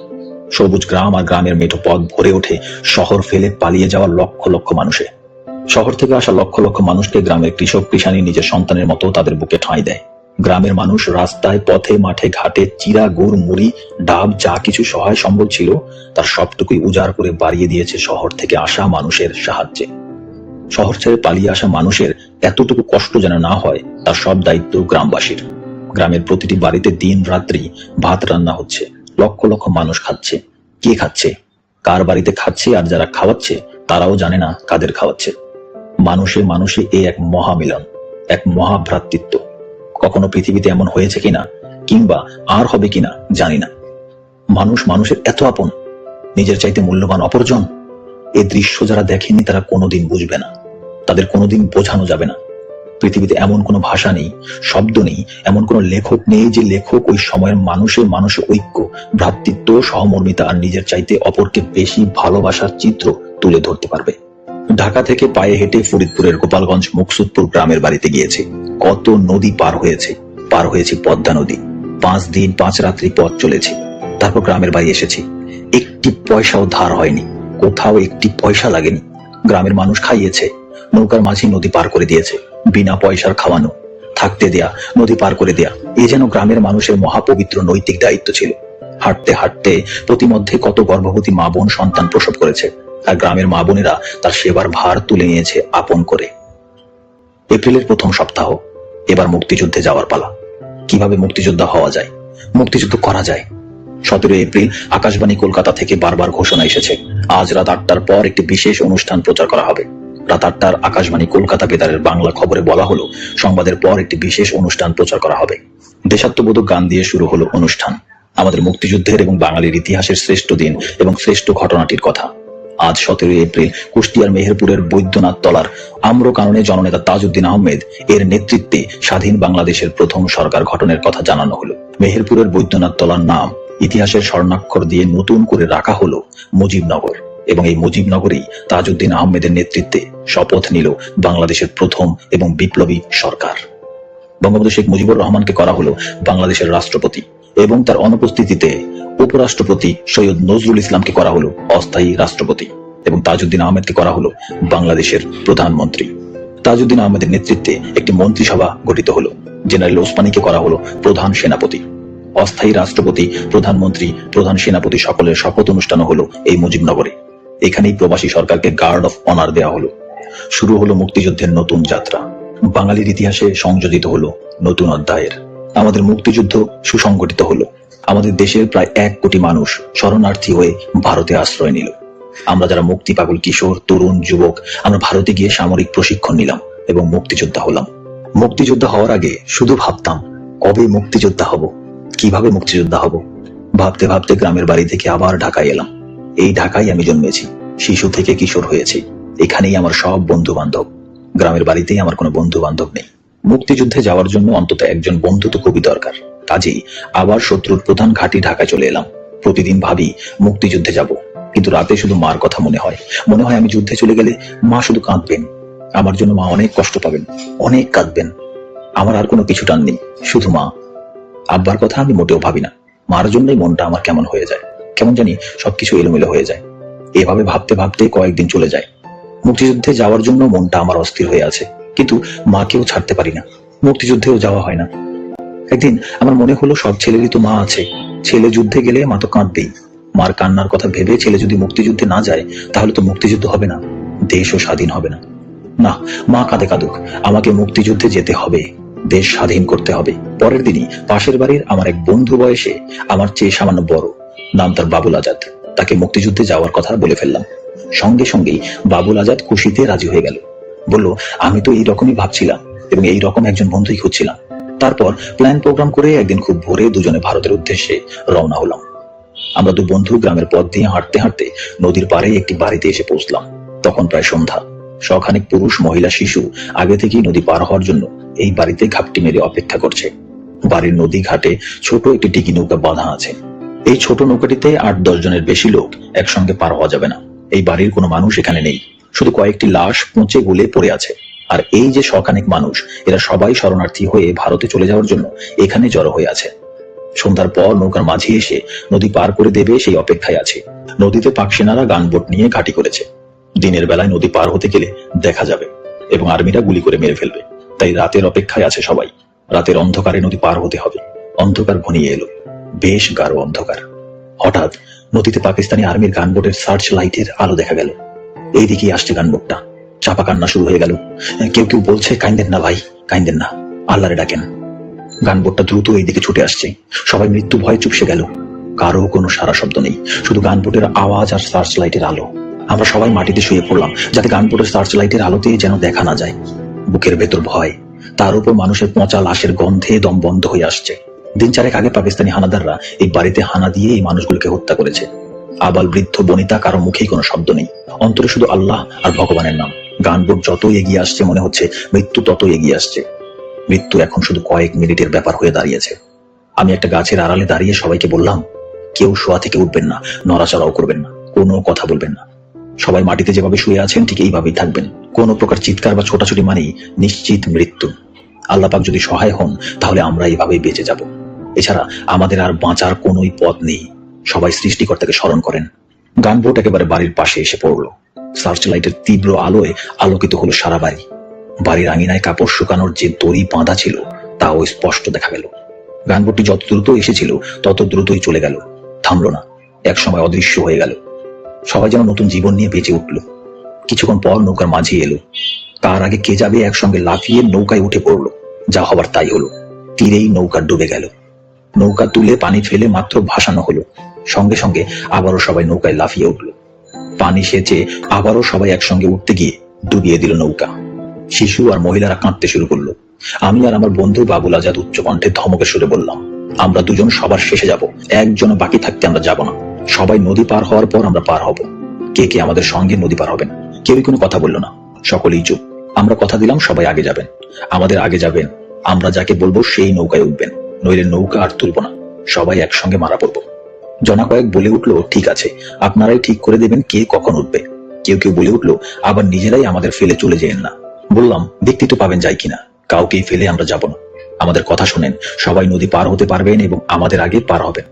সবুজ গ্রাম আর গ্রামের মেঠো পথ ভরে ওঠে শহর ফেলে পালিয়ে যাওয়া লক্ষ লক্ষ মানুষে। শহর থেকে আসা লক্ষ লক্ষ মানুষকে গ্রামের কৃষক কৃষানী নিজের সন্তানের মতো তাদের বুকে ঠাঁই দেয়। গ্রামের মানুষ রাস্তায়, পথে, মাঠে, ঘাটে চিরা, গুড়, মুড়ি, ডাব যা কিছু সহায় সম্বল ছিল তার সবটুকুই উজাড় করে বাড়িয়ে দিয়েছে শহর থেকে আসা মানুষের সাহায্যে। শহর ছেড়ে পালিয়ে আসা মানুষের এতটুকু কষ্ট যেন না হয় তার সব দায়িত্ব গ্রামবাসীর। গ্রামের প্রতিটি বাড়িতে দিন রাত্রি ভাত রান্না হচ্ছে, লক্ষ লক্ষ মানুষ খাচ্ছে। কে খাচ্ছে, কার বাড়িতে খাচ্ছে, আর যারা খাওয়াচ্ছে তারাও জানে না কাদের খাওয়াচ্ছে। মানুষে মানুষে এই এক মহামিলন, এক মহাভ্রাতৃত্ব কখনো পৃথিবীতে এমন হয়েছে কিনা কিংবা আর হবে কিনা জানি না। মানুষ মানুষের এত আপন, নিজের চাইতে মূল্যবান অপরজন। এই দৃশ্য যারা দেখেনি তারা কোনোদিন বুঝবে না, তাদের কোনোদিন বোঝানো যাবে না। পৃথিবীতে এমন কোনো ভাষা নেই, শব্দ নেই, এমন কোনো লেখক নেই যে লেখক ওই সময়ের মানুষে মানুষে ঐক্য, ভ্রাতৃত্ব, সহমর্মিতা আর নিজের চাইতে অপরকে বেশি ভালোবাসার চিত্র তুলে ধরতে পারবে। ঢাকা থেকে পায়ে হেঁটে ফরিদপুরের গোপালগঞ্জ মুকসুদপুর গ্রামের বাড়িতে গিয়েছে। কত নদী পার হয়েছে পদ্মা নদী। 5 দিন 5 রাত্রি পথ চলেছে, তারপর গ্রামের বাড়ি এসেছি। একটি পয়সাও ধার হয়নি, কোথাও একটি পয়সা লাগেনি। গ্রামের মানুষ খাইয়েছে, নৌকার মাঝে নদী পার করে দিয়েছে, বিনা পয়সার খাওয়ানো, থাকতে দেয়া, নদী পার করে দেয়া, এ যেন গ্রামের মানুষের মহাপবিত্র নৈতিক দায়িত্ব ছিল। হাঁটতে হাঁটতে প্রতিমধ্যে কত গর্ভবতী মা বোন সন্তান প্রসব করেছে, আর গ্রামের মা বোনেরা তার সেবার ভার তুলে নিয়েছে আপন করে। এপ্রিলের প্রথম সপ্তাহ, এবার মুক্তিযুদ্ধে যাওয়ার পালা। কিভাবে মুক্তিযোদ্ধা হওয়া যায়, মুক্তিযুদ্ধ করা যায়। 17 এপ্রিল আকাশবাণী কলকাতা থেকে বারবার ঘোষণা এসেছে, আজ রাত 8টার পর একটি বিশেষ অনুষ্ঠান প্রচার করা হবে। রাত 8টার আকাশবাণী কলকাতা বেতারের বাংলা খবরে বলা হলো, সংবাদের পর একটি বিশেষ অনুষ্ঠান প্রচার করা হবে। দেশাত্মবোধক গান দিয়ে শুরু হলো অনুষ্ঠান। আমাদের মুক্তিযুদ্ধের এবং বাঙালির ইতিহাসের শ্রেষ্ঠ দিন এবং শ্রেষ্ঠ ঘটনাটির কথা। আজ 17 এপ্রিল কুষ্টিয়ার মেহেরপুরের বৈদ্যনাথ তলার আম্র কাননে জননেতা তাজউদ্দিন আহমেদ এর নেতৃত্বে স্বাধীন বাংলাদেশের প্রথম সরকার গঠনের কথা জানানো হলো। মেহেরপুরের বৈদ্যনাথ তলার নাম ইতিহাসের স্বর্ণাক্ষর দিয়ে নতুন করে রাখা হলো মুজিবনগর, এবং এই মুজিবনগরেই তাজউদ্দিন আহমেদের নেতৃত্বে শপথ নিল বাংলাদেশের প্রথম এবং বিপ্লবী সরকার। বঙ্গবন্ধু শেখ মুজিবুর রহমানকে করা হলো বাংলাদেশের রাষ্ট্রপতি এবং তার অনুপস্থিতিতে উপরাষ্ট্রপতি সৈয়দ নজরুল ইসলামকে করা হলো অস্থায়ী রাষ্ট্রপতি এবং তাজউদ্দিন আহমেদকে করা হলো বাংলাদেশের প্রধানমন্ত্রী। তাজউদ্দিন আহমেদের নেতৃত্বে একটি মন্ত্রিসভা গঠিত হলো। জেনারেল ওসমানীকে করা হলো প্রধান সেনাপতি। অস্থায়ী রাষ্ট্রপতি, প্রধানমন্ত্রী, প্রধান সেনাপতি সকলের শপথ অনুষ্ঠান হলো এই মুজিবনগরে। এখানেই প্রবাসী সরকারকে গার্ড অফ অনার দেওয়া হলো। শুরু হলো মুক্তিযুদ্ধের নতুন যাত্রা। বাঙালির ইতিহাসে সংযোজিত হলো নতুন অধ্যায়ের। আমাদের মুক্তিযুদ্ধ সুসংগঠিত হলো। আমাদের দেশের প্রায় 1 কোটি মানুষ শরণার্থী হয়ে ভারতে আশ্রয় নিল। আমরা যারা মুক্তি পাগল কিশোর, তরুণ, যুবক, আমরা ভারতে গিয়ে সামরিক প্রশিক্ষণ নিলাম এবং মুক্তিযোদ্ধা হলাম। মুক্তিযোদ্ধা হওয়ার আগে শুধু ভাবতাম কবে মুক্তিযোদ্ধা হব, কিভাবে মুক্তিযোদ্ধা হব ভাবতে ভাবতে গ্রামের বাড়ি থেকে আবার ঢাকায় এলাম। এই ঢাকায় আমি জন্মেছি, শিশু থেকে কিশোর হয়েছি। এখানেই আমার সব বন্ধু বান্ধব। গ্রামের বাড়িতেই আমার কোনো বন্ধু বান্ধব নেই। মুক্তিযুদ্ধে যাওয়ার জন্য অন্তত একজন বন্ধু তো খুবই দরকার। কাজেই আবার শত্রুর প্রধান ঘাঁটি ঢাকায় চলে এলাম। প্রতিদিন ভাবি মুক্তিযুদ্ধে যাব, কিন্তু রাতে শুধু মার কথা মনে হয়। মনে হয় আমি যুদ্ধে চলে গেলে মা শুধু কাঁদবেন, আমার জন্য মা অনেক কষ্ট পাবেন, অনেক কাঁদবেন। আমার আর কোনো কিছু টান নেই, শুধু মা। আব্বার কথা আমি মোটেও ভাবি না। মার জন্যই মনটা আমার কেমন হয়ে যায়, কেমন জানি সবকিছু এলোমেলো হয়ে যায়। এভাবে ভাবতে ভাবতে কয়েকদিন চলে যায়। মুক্তিযুদ্ধে যাওয়ার জন্য মনটা আমার অস্থির হয়ে আছে, কিন্তু মাকেও ছাড়তে পারি না। মুক্তিযুদ্ধেও যাওয়া হয় না। একদিন আমার মনে হলো সব ছেলেরই তো মা আছে, ছেলে যুদ্ধে গেলে মা তো কাঁদবেই। মার কান্নার কথা ভেবে ছেলে যদি মুক্তিযুদ্ধে না যায় তাহলে তো মুক্তিযুদ্ধ হবে না, দেশও স্বাধীন হবে না। না, মা কাঁদে কাঁদুক, আমাকে মুক্তিযুদ্ধে যেতে হবে, দেশ স্বাধীন করতে হবে। পরের দিনই পাশের বাড়ির আমার এক বন্ধু বয়সে আমার চেয়ে সামান্য বড়, নাম তার বাবুল আজাদ, তাকে মুক্তিযুদ্ধে যাওয়ার কথা বলে ফেললাম। সঙ্গে সঙ্গেই বাবুল আজাদ খুশিতে রাজি হয়ে গেল। বলল, আমি তো এইরকমই ভাবছিলাম এবং এইরকম একজন বন্ধুই খুঁজছিলাম। তারপর প্ল্যান প্রোগ্রাম করে একদিন খুব ভোরে দুজনে ভারতের উদ্দেশ্যে রওনা হলাম। আমরা দু বন্ধু গ্রামের পথ দিয়ে হাঁটতে হাঁটতে নদীর পাড়ে একটি বাড়িতে এসে পৌঁছলাম। তখন প্রায় সন্ধ্যা। শখানেক পুরুষ, মহিলা, শিশু আগে থেকেই নদী পার হওয়ার জন্য এই বাড়িতে ঘাপটি মেরে অপেক্ষা করছে। বাড়ির নদী ঘাটে ছোট একটি টিকি নৌকা বাঁধা আছে। এই ছোট নৌকাটিতে 8-10 জনের বেশি লোক একসঙ্গে পার হওয়া যাবে না। এই বাড়ির কোনো মানুষ এখানে নেই, শুধু কয়েকটি লাশ পচে গলে পড়ে আছে। আর এই যে শখানেক মানুষ, এরা সবাই শরণার্থী হয়ে ভারতে চলে যাওয়ার জন্য এখানে জড়ো হয়ে আছে। সন্ধ্যার পর নৌকার মাঝি এসে নদী পার করে দেবে সেই অপেক্ষায় আছে। নদীতে পাক সেনারা গানবোট নিয়ে ঘাঁটি করেছে। দিনের বেলায় নদী পার হতে গেলে দেখা যাবে এবং আর্মিরা গুলি করে মেরে ফেলবে, তাই রাতের অপেক্ষায় আছে সবাই। রাতের অন্ধকারে নদী পার হতে হবে। অন্ধকার ঘনিয়ে এলো, বেশ গাঢ় অন্ধকার। হঠাৎ নদীতে পাকিস্তানি আর্মির গানবোটের সার্চ লাইটের আলো দেখা গেল। এইদিকে আসছে গানবোটটা। চাপা কান্না শুরু হয়ে গেল। কেউ কেউ বলছে, কাইন্দেন না ভাই, কাইন্দেন না, আল্লাহরে ডাকেন। গানবোটটা দ্রুত এইদিকে ছুটে আসছে। সবাই মৃত্যু ভয়ে চুপসে গেল। কারো কোনো সারা শব্দ নেই, শুধু গানবোটের আওয়াজ আর সার্চ লাইটের আলো। আমরা সবাই মাটিতে শুয়ে পড়লাম, যাতে গানবোটের সার্চ লাইটের আলোতে যেন দেখা না যায়। বুকের ভেতর ভয়, তার উপর মানুষের পচা লাশের গন্ধে দম বন্ধ হয়ে আসছে। দিন চারেক আগে পাকিস্তানি হানাদাররা এই বাড়িতে হানা দিয়ে এই মানুষগুলোকে হত্যা করেছে। আবাল বৃদ্ধ বনিতা, কারো মুখেই কোনো শব্দ নেই, অন্তরে শুধু আল্লাহ আর ভগবানের নাম। গানবোট যত এগিয়ে আসছে মনে হচ্ছে মৃত্যু তত এগিয়ে আসছে। মৃত্যু এখন শুধু কয়েক মিনিটের ব্যাপার হয়ে দাঁড়িয়েছে। আমি একটা গাছের আড়ালে দাঁড়িয়ে সবাইকে বললাম, কেউ শোয়া থেকে উঠবেন না, নড়াচড়াও করবেন না, কোনো কথা বলবেন না। সবাই মাটিতে যেভাবে শুয়ে আছেন ঠিক এইভাবেই থাকবেন। কোনো প্রকার চিৎকার বা ছোটাছুটি মানেই নিশ্চিত মৃত্যু। আল্লাহ পাক যদি সহায় হন তাহলে আমরা এইভাবেই বেঁচে যাব। এছাড়া আমাদের আর বাঁচার কোনোই পথ নেই। সবাই সৃষ্টিকর্তাকে স্মরণ করেন। গানবোট একেবারে বাড়ির পাশে এসে পড়ল। সার্চ লাইটের তীব্র আলোয় আলোকিত হলো সারা বাড়ি। বাড়ির আঙিনায় কাপড় শুকানোর যে দড়ি বাঁধা ছিল তাও স্পষ্ট দেখা গেল। গানবোটটি যত দ্রুত এসেছিল তত দ্রুতই চলে গেল, থামলো না, একসময় অদৃশ্য হয়ে গেল। সবাই যেন নতুন জীবন নিয়ে বেঁচে উঠল। কিছুক্ষণ পর নৌকার মাঝি এলো। তার আগে কে যাবে একসঙ্গে লাফিয়ে নৌকায় উঠে পড়লো। যা হবার তাই হলো, তীরেই নৌকা ডুবে গেল। নৌকা তুলে পানি ফেলে মাত্র ভাসানো হলো, সঙ্গে সঙ্গে আবারও সবাই নৌকায় লাফিয়ে উঠল। পানি সেচে আবারও সবাই একসঙ্গে উঠতে গিয়ে ডুবিয়ে দিল নৌকা। শিশু আর মহিলারা কাঁদতে শুরু করলো। আমি আর আমার বন্ধু বাবুল আজাদ উচ্চ কণ্ঠে ধমকের সুরে বললাম, আমরা দুজন সবার শেষে যাব, একজনও বাকি থাকতে আমরা যাব না। সবাই নদী পার হওয়ার পর আমরা পার হব। কে কে আমাদের সঙ্গে নদী পার হবেন? কেউই কোনো কথা বলল না, সকলেই চুপ। আমরা কথা দিলাম সবাই আগে যাবেন, আমাদের আগে যাবেন। আমরা যাকে বলবো সেই নৌকায় উঠবেন, নইলে নৌকা আর তুলব না, সবাই একসঙ্গে মারা পড়বো। জনা কয়েক বলে উঠলো, ঠিক আছে, আপনারাই ঠিক করে দেবেন কে কখন উঠবে। কেউ কেউ বলে উঠলো, আবার নিজেরাই আমাদের ফেলে চলে যেন না। বললাম, দেখতে তো পাবেন যাই কিনা, কাউকেই ফেলে আমরা যাব না। আমাদের কথা শোনেন, সবাই নদী পার হতে পারবেন এবং আমাদের আগে পার হবেন।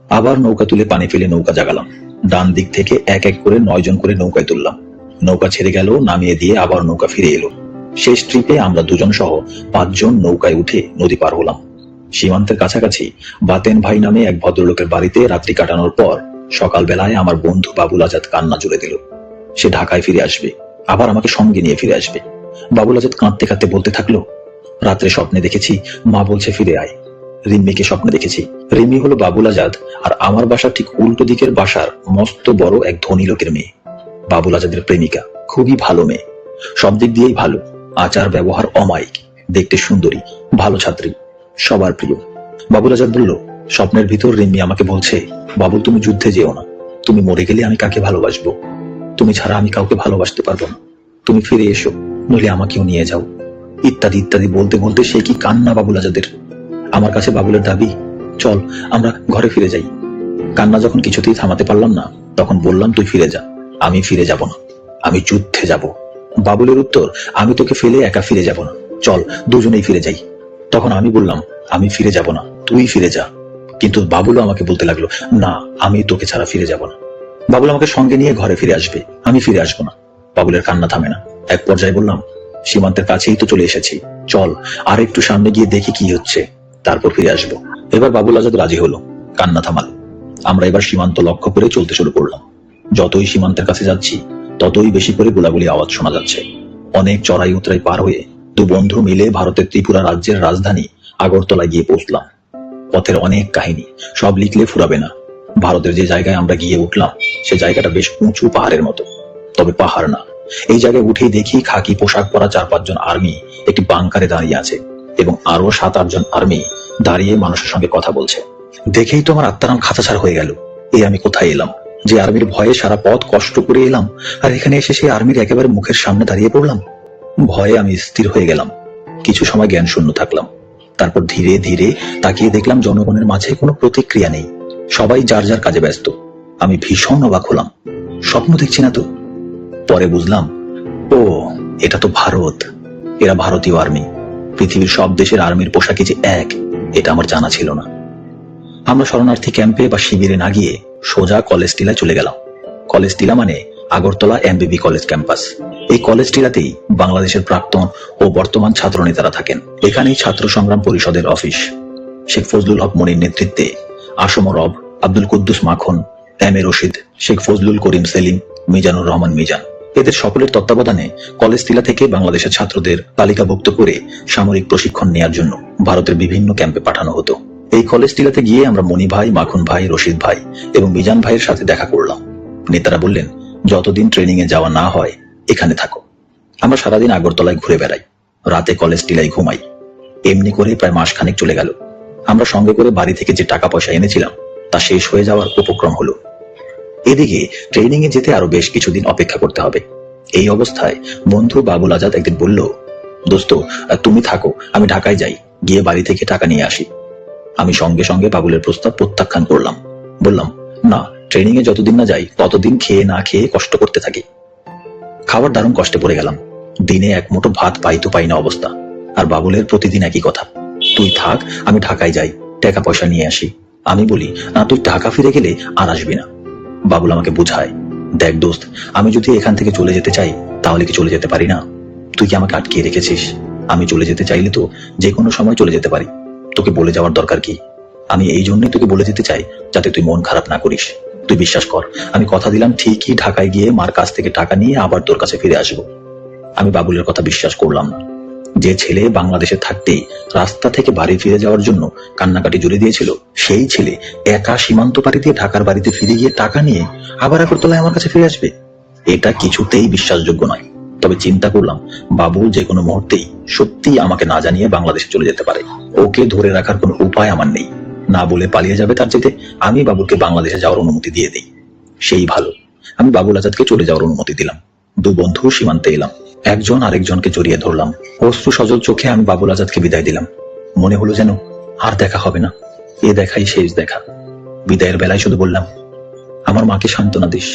আবার নৌকা তুলে পানি ফেলে নৌকা জাগালাম। ডান দিক থেকে এক এক করে 9 জন করে নৌকায় তুললাম। নৌকা ছেড়ে গেল, নামিয়ে দিয়ে আবার নৌকা ফিরে এলো। শেষ ট্রিপে আমরা দুজন সহ 5 জন নৌকায় উঠে নদী পার হলাম। সীমান্তের কাছাকাছি বাতেন ভাই নামে এক ভদ্রলোকের বাড়িতে রাত্রি কাটানোর পর সকালবেলায় আমার বন্ধু বাবুল আজাদ কান্না জুড়ে দিল। সে ঢাকায় ফিরে আসবে, আবার আমাকে সঙ্গে নিয়ে ফিরে আসবে। বাবুল আজাদ কাঁদতে কাঁদতে বলতে থাকলো, রাত্রে স্বপ্নে দেখেছি মা বলছে ফিরে আয়। রিম্মিকে স্বপ্নে দেখেছি। রিম্মি হলো বাবুল আজাদ আর আমার বাসার ঠিক উল্টো দিকের বাসার মস্ত বড় এক ধনী লোকের মেয়ে। বাবুল আজাদের প্রেমিকা, খুবই ভালো মেয়ে, সব দিক দিয়েই ভালো, আচার ব্যবহার অমায়িক, দেখতে সুন্দরী, ভালো ছাত্রী। সবার প্রিয়। বাবুল আজাদ বলল, স্বপ্নের ভিতর রিম্মি আমাকে বলছে, বাবুল তুমি যুদ্ধে যেও না, তুমি মরে গেলে আমি কাকে ভালোবাসবো, তুমি ছাড়া আমি কাউকে ভালোবাসতে পারবো না, তুমি ফিরে এসো, নইলে আমাকেও নিয়ে যাও, ইত্যাদি ইত্যাদি বলতে বলতে সে কি কান্না বাবুল আজাদের। আমার কাছে বাবুলের দাবি, চল আমরা ঘরে ফিরে যাই। কান্না যখন কিছুতেই থামাতে পারলাম না, তখন বললাম, তুই ফিরে যা, আমি ফিরে যাব না, আমি যুদ্ধে যাব। বাবুলের উত্তর, আমি তোকে ফেলে একা ফিরে যাব না, চল দুজনেই ফিরে যাই। তখন আমি বললাম, আমি ফিরে যাব না, তুই ফিরে যা। কিন্তু বাবুলও আমাকে বলতে লাগলো, না আমি তোকে ছাড়া ফিরে যাব না, বাবুল আমাকে সঙ্গে নিয়ে ঘরে ফিরে আসবে, আমি ফিরে আসবো না। বাবুলের কান্না থামে না। এক পর্যায়ে বললাম, সীমান্তের কাছেই তো চলে এসেছি, চল আর একটু সামনে গিয়ে দেখি কি হচ্ছে, তারপর ফিরে আসবো। এবার বাবুল আজাদ রাজি হলো, কান্না থামালো। আমরা এবার সীমান্ত লক্ষ্য করে চলতে শুরু করলাম। যতই সীমান্তের কাছে যাচ্ছি, ততই বেশি করে গোলাগুলি আওয়াজ শোনা যাচ্ছে। অনেক চড়াই উতরাই পার হয়ে দু বন্ধু মিলে ভারতের ত্রিপুরা রাজ্যের রাজধানী আগরতলায় গিয়ে পৌঁছলাম। পথের অনেক কাহিনী, সব লিখলে ফুরাবে না। ভারতের যে জায়গায় আমরা গিয়ে উঠলাম, সে জায়গাটা বেশ উঁচু পাহাড়ের মতো, তবে পাহাড় না। এই জায়গায় উঠেই দেখি খাকি পোশাক পরা 4-5 জন আর্মি একটি বাংকারে দাঁড়িয়ে আছে এবং আরো 7-8 জন আর্মি দাঁড়িয়ে মানুষের সঙ্গে কথা বলছে। দেখেই তো আমার আত্মারাম খাঁচাছাড় হয়ে গেল। আমি কোথায় এলাম? যে আর্মির ভয়ে সারা পথ কষ্ট করে এলাম, আর এখানে এসে সেই আর্মির একেবারে মুখের সামনে দাঁড়িয়ে পড়লাম। ভয়ে আমি স্থির হয়ে গেলাম। কিছু সময় জ্ঞান শূন্য থাকলাম। তারপর ধীরে ধীরে তাকিয়ে দেখলাম জনগণের মাঝে কোনো প্রতিক্রিয়া নেই, সবাই যার যার কাজে ব্যস্ত। আমি ভীষণ অবাক হলাম, স্বপ্ন দেখছি না তো। পরে বুঝলাম, ও এটা তো ভারত, এরা ভারতীয় আর্মি। পৃথিবীর সব দেশের আর্মির পোশাকে যে এক, এটা আমার জানা ছিল না। আমরা শরণার্থী ক্যাম্পে বা শিবিরে না গিয়ে সোজা কলেজ টিলায় চলে গেলাম। কলেজ টিলা মানে আগরতলা এমবিবি কলেজ ক্যাম্পাস। এই কলেজ টিলাতেই বাংলাদেশের প্রাক্তন ও বর্তমান ছাত্র নেতারা থাকেন। এখানেই ছাত্র সংগ্রাম পরিষদের অফিস। শেখ ফজলুল হক মনির নেতৃত্বে আসম রব, আব্দুল কুদ্দুস মাখন, এম এ রশিদ, শেখ ফজলুল করিম সেলিম, মিজানুর রহমান মিজান, এদের সকলের তত্ত্বাবধানে কলেজ টিলা থেকে বাংলাদেশের ছাত্রদের তালিকাভুক্ত করে সামরিক প্রশিক্ষণ নেয়ার জন্য ভারতের বিভিন্ন ক্যাম্পে পাঠানো হতো। এই কলেজ টিলাতে গিয়ে আমরা মনি ভাই, মাখন ভাই, রশিদ ভাই এবং মিজান ভাইয়ের সাথে দেখা করলাম। নেতারা বললেন, যতদিন ট্রেনিং এ যাওয়া না হয় এখানে থাকো। আমরা সারাদিন আগরতলায় ঘুরে বেড়াই, রাতে কলেজ টিলায় ঘুমাই। এমনি করে প্রায় মাসখানেক চলে গেল। আমরা সঙ্গে করে বাড়ি থেকে যে টাকা পয়সা এনেছিলাম তা শেষ হয়ে যাওয়ার উপক্রম হলো। এদিকে ট্রেনিং এ যেতে আরো বেশ কিছুদিন অপেক্ষা করতে হবে। এই অবস্থায় বন্ধু বাবুল আজাদ একদিন বলল, দোস্ত তুমি থাকো, আমি ঢাকায় যাই, গিয়ে বাড়ি থেকে টাকা নিয়ে আসি। আমি সঙ্গে সঙ্গে বাবুলের প্রস্তাব প্রত্যাখ্যান করলাম। বললাম, না, ট্রেনিং এ যতদিন না যাই ততদিন খেয়ে না খেয়ে কষ্ট করতে থাকি। খাবার দারুণ কষ্টে পড়ে গেলাম। দিনে এক মুঠো ভাত পাই তো পাই না অবস্থা। আর বাবুলের প্রতিদিন একই কথা, তুই থাক, আমি ঢাকায় যাই, টাকা পয়সা নিয়ে আসি। আমি বলি, না, তুই ঢাকা ফিরে গেলে আর আসবি না। বাবুল আমাকে বুঝায়, দেখ দোস্ত, আমি যদি এখান থেকে চলে যেতে চাই তাহলে কি চলে যেতে পারি না? তুই কি আমাকে আটকিয়ে রেখেছিস? আমি চলে যেতে চাইলে তো যে কোনো সময় চলে যেতে পারি, তোকে বলে যাওয়ার দরকার কি? আমি এই জন্যই তোকে বলে যেতে চাই যাতে তুই মন খারাপ না করিস। তুই বিশ্বাস কর, আমি কথা দিলাম ঠিকই ঢাকায় গিয়ে মার কাছ থেকে টাকা নিয়ে আবার তোর কাছে ফিরে আসবো। আমি বাবুলের কথা বিশ্বাস করলাম না। যে ছেলে বাংলাদেশে থাকতেই রাস্তা থেকে বাড়ি ফিরে যাওয়ার জন্য কান্নাকাটি জুড়ে দিয়েছিল, সেই ছেলে একা সীমান্ত পাড়ি দিয়ে ঢাকার বাড়িতে ফিরে গিয়ে টাকা নিয়ে আবার আগরতলায় আমার কাছে ফিরে আসবে, এটা কিছুতেই বিশ্বাসযোগ্য নয়। তবে চিন্তা করলাম, বাবুল যে কোনো মুহূর্তেই সত্যিই আমাকে না জানিয়ে বাংলাদেশে চলে যেতে পারে। ওকে ধরে রাখার কোনো উপায় আমার নেই। না বলে পালিয়ে যাবে, তার চাইতে আমি বাবুলকে বাংলাদেশে যাওয়ার অনুমতি দিয়ে দিই, সেই ভালো। আমি বাবুল আজাদকে চলে যাওয়ার অনুমতি দিলাম। দু বন্ধু সীমান্তে এলাম। একজন আরেকজনকে জড়িয়ে ধরলাম। অশ্রু সজল চোখে আমি বাবুল আজাদকে বিদায় দিলাম। মনে হলো যেন আর দেখা হবে না, এ দেখাই শেষ দেখা। বিদায়ের বেলায় শুধু বললাম, আমার মাকে সান্ত্বনা দিস।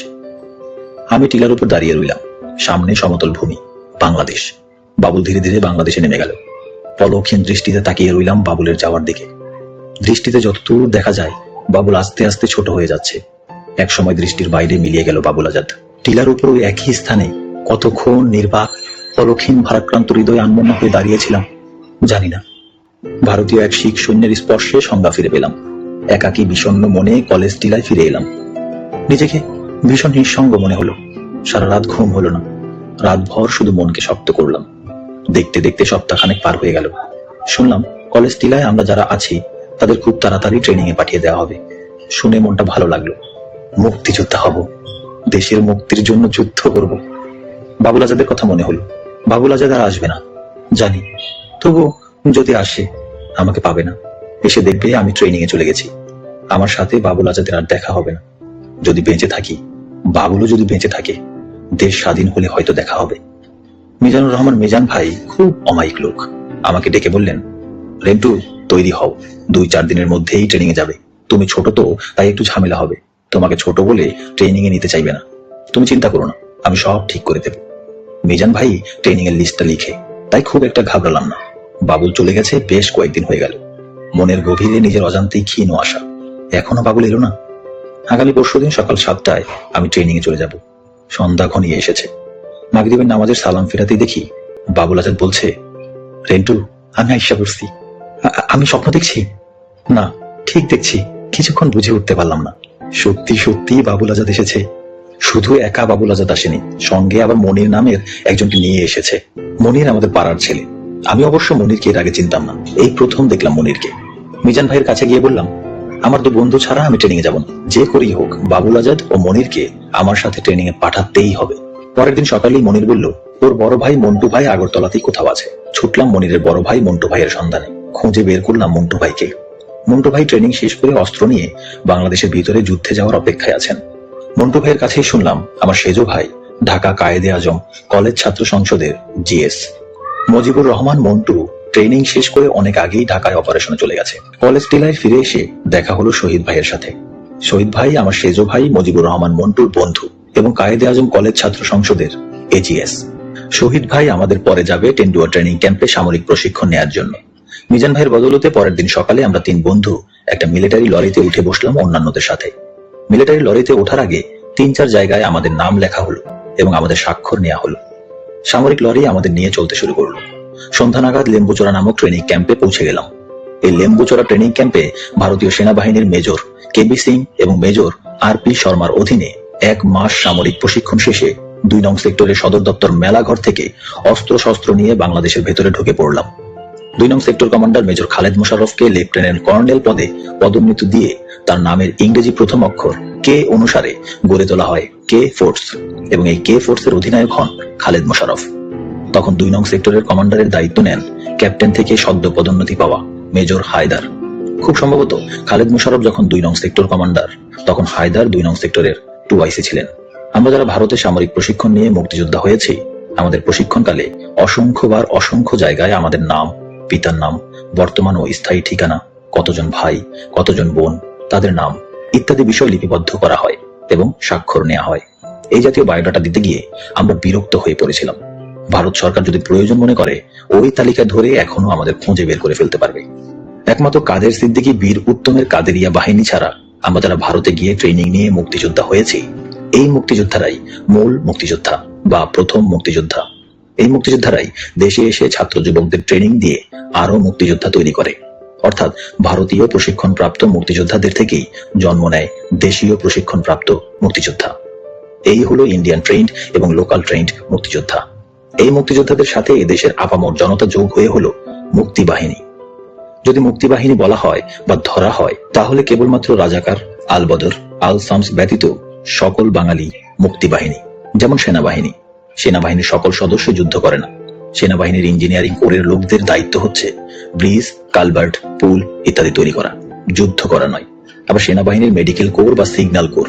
আমি টিলার উপর দাঁড়িয়ে রইলাম। সামনে সমতল ভূমি, বাংলাদেশ। বাবুল ধীরে ধীরে বাংলাদেশে নেমে গেল। পলকহীন দৃষ্টিতে তাকিয়ে রইলাম বাবুলের যাওয়ার দিকে। দৃষ্টিতে যতদূর দেখা যায় বাবুল আস্তে আস্তে ছোট হয়ে যাচ্ছে। এক সময় দৃষ্টির বাইরে মিলিয়ে গেল বাবুল আজাদ। টিলার উপর ওই একই স্থানে কতক্ষণ নির্বাক, পলকহীন, ভারাক্রান্ত হৃদয়ে আনমনা হয়ে দাঁড়িয়েছিলাম জানি না। ভারতীয় এক শিখ সৈন্যের স্পর্শে সংজ্ঞা ফিরে পেলাম। একাকী বিষণ্ণ মনে কলেজ টিলায় ফিরে এলাম। নিজেকে ভীষণ নিঃসঙ্গ মনে হলো। সারা রাত ঘুম হলো না। রাতভর শুধু মনকে শক্ত করলাম। দেখতে দেখতে সপ্তাহখানেক পার হয়ে গেল। শুনলাম কলেজ টিলায় আমরা যারা আছি তাদের খুব তাড়াতাড়ি ট্রেনিং এ পাঠিয়ে দেওয়া হবে। শুনে মনটা ভালো লাগলো। মুক্তিযোদ্ধা হব, দেশের মুক্তির জন্য যুদ্ধ করব। বাবুল আজাদের কথা মনে হলো। বাবুল আজাদ আর আসবে না জানি, তবু যদি আসে আমাকে পাবে না, এসে দেখবে আমি ট্রেনিং এ চলে গেছি। আমার সাথে বাবুল আজাদের আর দেখা হবে না। যদি বেঁচে থাকি, বাবুলও যদি বেঁচে থাকে, দেশ স্বাধীন হলে হয়তো দেখা হবে। মিজানুর রহমান মিজান ভাই খুব অমায়িক লোক। আমাকে ডেকে বললেন, রেন্টু, তৈরি হও, 2-4 দিনের মধ্যেই ট্রেনিং এ যাবে। তুমি ছোট তো, তাই একটু ঝামেলা হবে। তোমাকে ছোট বলে ট্রেনিং এ নিতে চাইবে না। তুমি চিন্তা করো না, আমি সব ঠিক করে দেব। মিজান ভাই ট্রেনিং এর লিস্টটা লিখে, তাই খুব একটা ঘাবড়ালাম না। বাবুল চলে গেছে বেশ কয়েকদিন হয়ে গেল। মনের গভীরে নিজের অজান্তেই ক্ষীণ আশা, এখনো বাবুল এলো না। আগামী পরশুদিন সকাল 7টায় আমি ট্রেনিং এ চলে যাব। সন্ধ্যা ঘনিয়ে এসেছে। মাগরিবের নামাজের সালাম ফেরাতেই দেখি বাবুল আজাদ বলছে, রেন্টু, আমি আইসা করছি। আমি স্বপ্ন দেখছি? না, ঠিক দেখছি। কিছুক্ষণ বুঝে উঠতে পারলাম না। সত্যি সত্যি বাবুল আজাদ এসেছে। শুধু একা বাবুল আজাদ আসেনি, সঙ্গে আবার মনির নামের একজনকে নিয়ে এসেছে। মনির আমাদের পাড়ার ছেলে। আমি অবশ্য মনিরকে এর আগে চিনতাম না, এই প্রথম দেখলাম মনিরকে। মিজান ভাইয়ের কাছে গিয়ে বললাম, আমার 2 বন্ধু ছাড়া আমি ট্রেনিং এ যাব না। যে করেই হোক বাবুল আজাদ ও মনিরকে আমার সাথে ট্রেনিং এ পাঠাতেই হবে। পরের দিন সকালেই মনির বলল, ওর বড় ভাই মন্টু ভাই আগরতলাতেই কোথাও আছে। ছুটলাম মনিরের বড় ভাই মন্টু ভাইয়ের সন্ধানে। খুঁজে বের করলাম মন্টু ভাইকে। মন্টু ভাই ট্রেনিং শেষ করে অস্ত্র নিয়ে বাংলাদেশের ভিতরে যুদ্ধে যাওয়ার অপেক্ষায় আছেন। মন্টু ভাইয়ের কাছেই শুনলাম আমার সেজো ভাই ঢাকা কায়েদে আজম কলেজ ছাত্র সংসদের জিএস। মুজিবুর রহমান মন্টু ট্রেনিং শেষ করে অনেক আগেই ঢাকায় অপারেশনে চলে গেছে। কলেজ টিলায় ফিরে এসে দেখা হলো শহীদ ভাইয়ের সাথে। শহীদ ভাই আমার সেজো ভাই মুজিবুর রহমান মন্টুর বন্ধু এবং কায়েদে আজম কলেজ ছাত্র সংসদের এজিএস। শহীদ ভাই আমাদের পরে যাবে টেন্ডুয়া ট্রেনিং ক্যাম্পে সামরিক প্রশিক্ষণ নেওয়ার জন্য। মিজান ভাইয়ের বদলতে পরের দিন সকালে আমরা 3 বন্ধু একটা মিলিটারি লরিতে উঠে বসলাম অন্যান্যদের সাথে। মিলিটারি লরিতে ওঠার আগে 3-4 জায়গায় আমাদের নাম লেখা হলো এবং আমাদের স্বাক্ষর নেওয়া হলো। সামরিক লরি আমাদের নিয়ে চলতে শুরু করলো। সন্ধ্যা নাগাদ লেম্বুচড়া নামক ট্রেনিং ক্যাম্পে পৌঁছে গেলাম। এই লেম্বুচড়া ট্রেনিং ক্যাম্পে ভারতীয় সেনাবাহিনীর মেজর কেবি সিং এবং মেজর আরপি শর্মার অধীনে 1 মাস সামরিক প্রশিক্ষণ শেষে 2 নং সেক্টরের সদর দপ্তর মেলাঘর থেকে অস্ত্র শস্ত্র নিয়ে বাংলাদেশের ভেতরে ঢুকে পড়লাম। 2 নং সেক্টর কমান্ডার মেজর খালেদ মোশাররফকে লেফটেন্যান্ট কর্নেল পদে পদোন্নতি দিয়ে তার নামের ইংরেজি প্রথম অক্ষর কে অনুসারে গড়ে তোলা হয় কে ফোর্স এবং এই কে ফোর্সের অধিনায়ক হন খালেদ মোশাররফ। তখন 2 নং সেক্টরের কমান্ডারের দায়িত্ব নেন ক্যাপ্টেন থেকে সদ্য পদোন্নতি পাওয়া মেজর হায়দার। খুব সম্ভবত খালেদ মোশাররফ যখন 2 নং সেক্টর কমান্ডার, তখন হায়দার 2 নং সেক্টরের 2IC ছিলেন। আমরা যারা ভারতে সামরিক প্রশিক্ষণ নিয়ে মুক্তিযোদ্ধা হয়েছি, আমাদের প্রশিক্ষণকালে অসংখ্যবার অসংখ্য জায়গায় আমাদের নাম, পিতার নাম, বর্তমান ও স্থায়ী ঠিকানা, কতজন ভাই, কতজন বোন, তাদের নাম ইত্যাদি বিষয় লিপিবদ্ধ করা হয় এবং স্বাক্ষর নেওয়া হয়। এই জাতীয় বায়োডাটা দিতে গিয়ে আমরা বিরক্ত হয়ে পড়েছিলাম। ভারত সরকার যদি প্রয়োজন মনে করে ওই তালিকা ধরে এখনো আমাদের খুঁজে বের করে ফেলতে পারবে। একমাত্র কাদের সিদ্দিকী বীর উত্তমের কাদেরিয়া বাহিনী ছাড়া আমরা যারা ভারতে গিয়ে ট্রেনিং নিয়ে মুক্তিযোদ্ধা হয়েছি, এই মুক্তিযোদ্ধারাই মূল মুক্তিযোদ্ধা বা প্রথম মুক্তিযোদ্ধা। এই মুক্তিযোদ্ধারাই দেশে এসে ছাত্র যুবকদের ট্রেনিং দিয়ে আরো মুক্তিযোদ্ধা তৈরি করে। অর্থাৎ ভারতীয় প্রশিক্ষণপ্রাপ্ত মুক্তিযোদ্ধাদের থেকেই জন্ম নেয় দেশীয় প্রশিক্ষণপ্রাপ্ত মুক্তিযোদ্ধা। এই হলো ইন্ডিয়ান ট্রেন্ড এবং লোকাল ট্রেন্ড মুক্তিযোদ্ধা। এই মুক্তিযোদ্ধাদের সাথে এদেশের আপামর জনতা যোগ হয়ে হলো মুক্তিবাহিনী। যদি মুক্তিবাহিনী বলা হয় বা ধরা হয়, তাহলে কেবলমাত্র রাজাকার, আল বদর, আল শামস ব্যতীত সকল বাঙালি মুক্তিবাহিনী। যেমন সেনাবাহিনী, সেনাবাহিনীর সকল সদস্য যুদ্ধ করে না। সেনাবাহিনীর ইঞ্জিনিয়ারিং কোরের লোকদের দায়িত্ব হচ্ছে ব্রিজ, কালভার্ট, পুল ইত্যাদি তৈরি করা, যুদ্ধ করা নয়। আবার সেনাবাহিনীর মেডিকেল কোর বা সিগন্যাল কোর,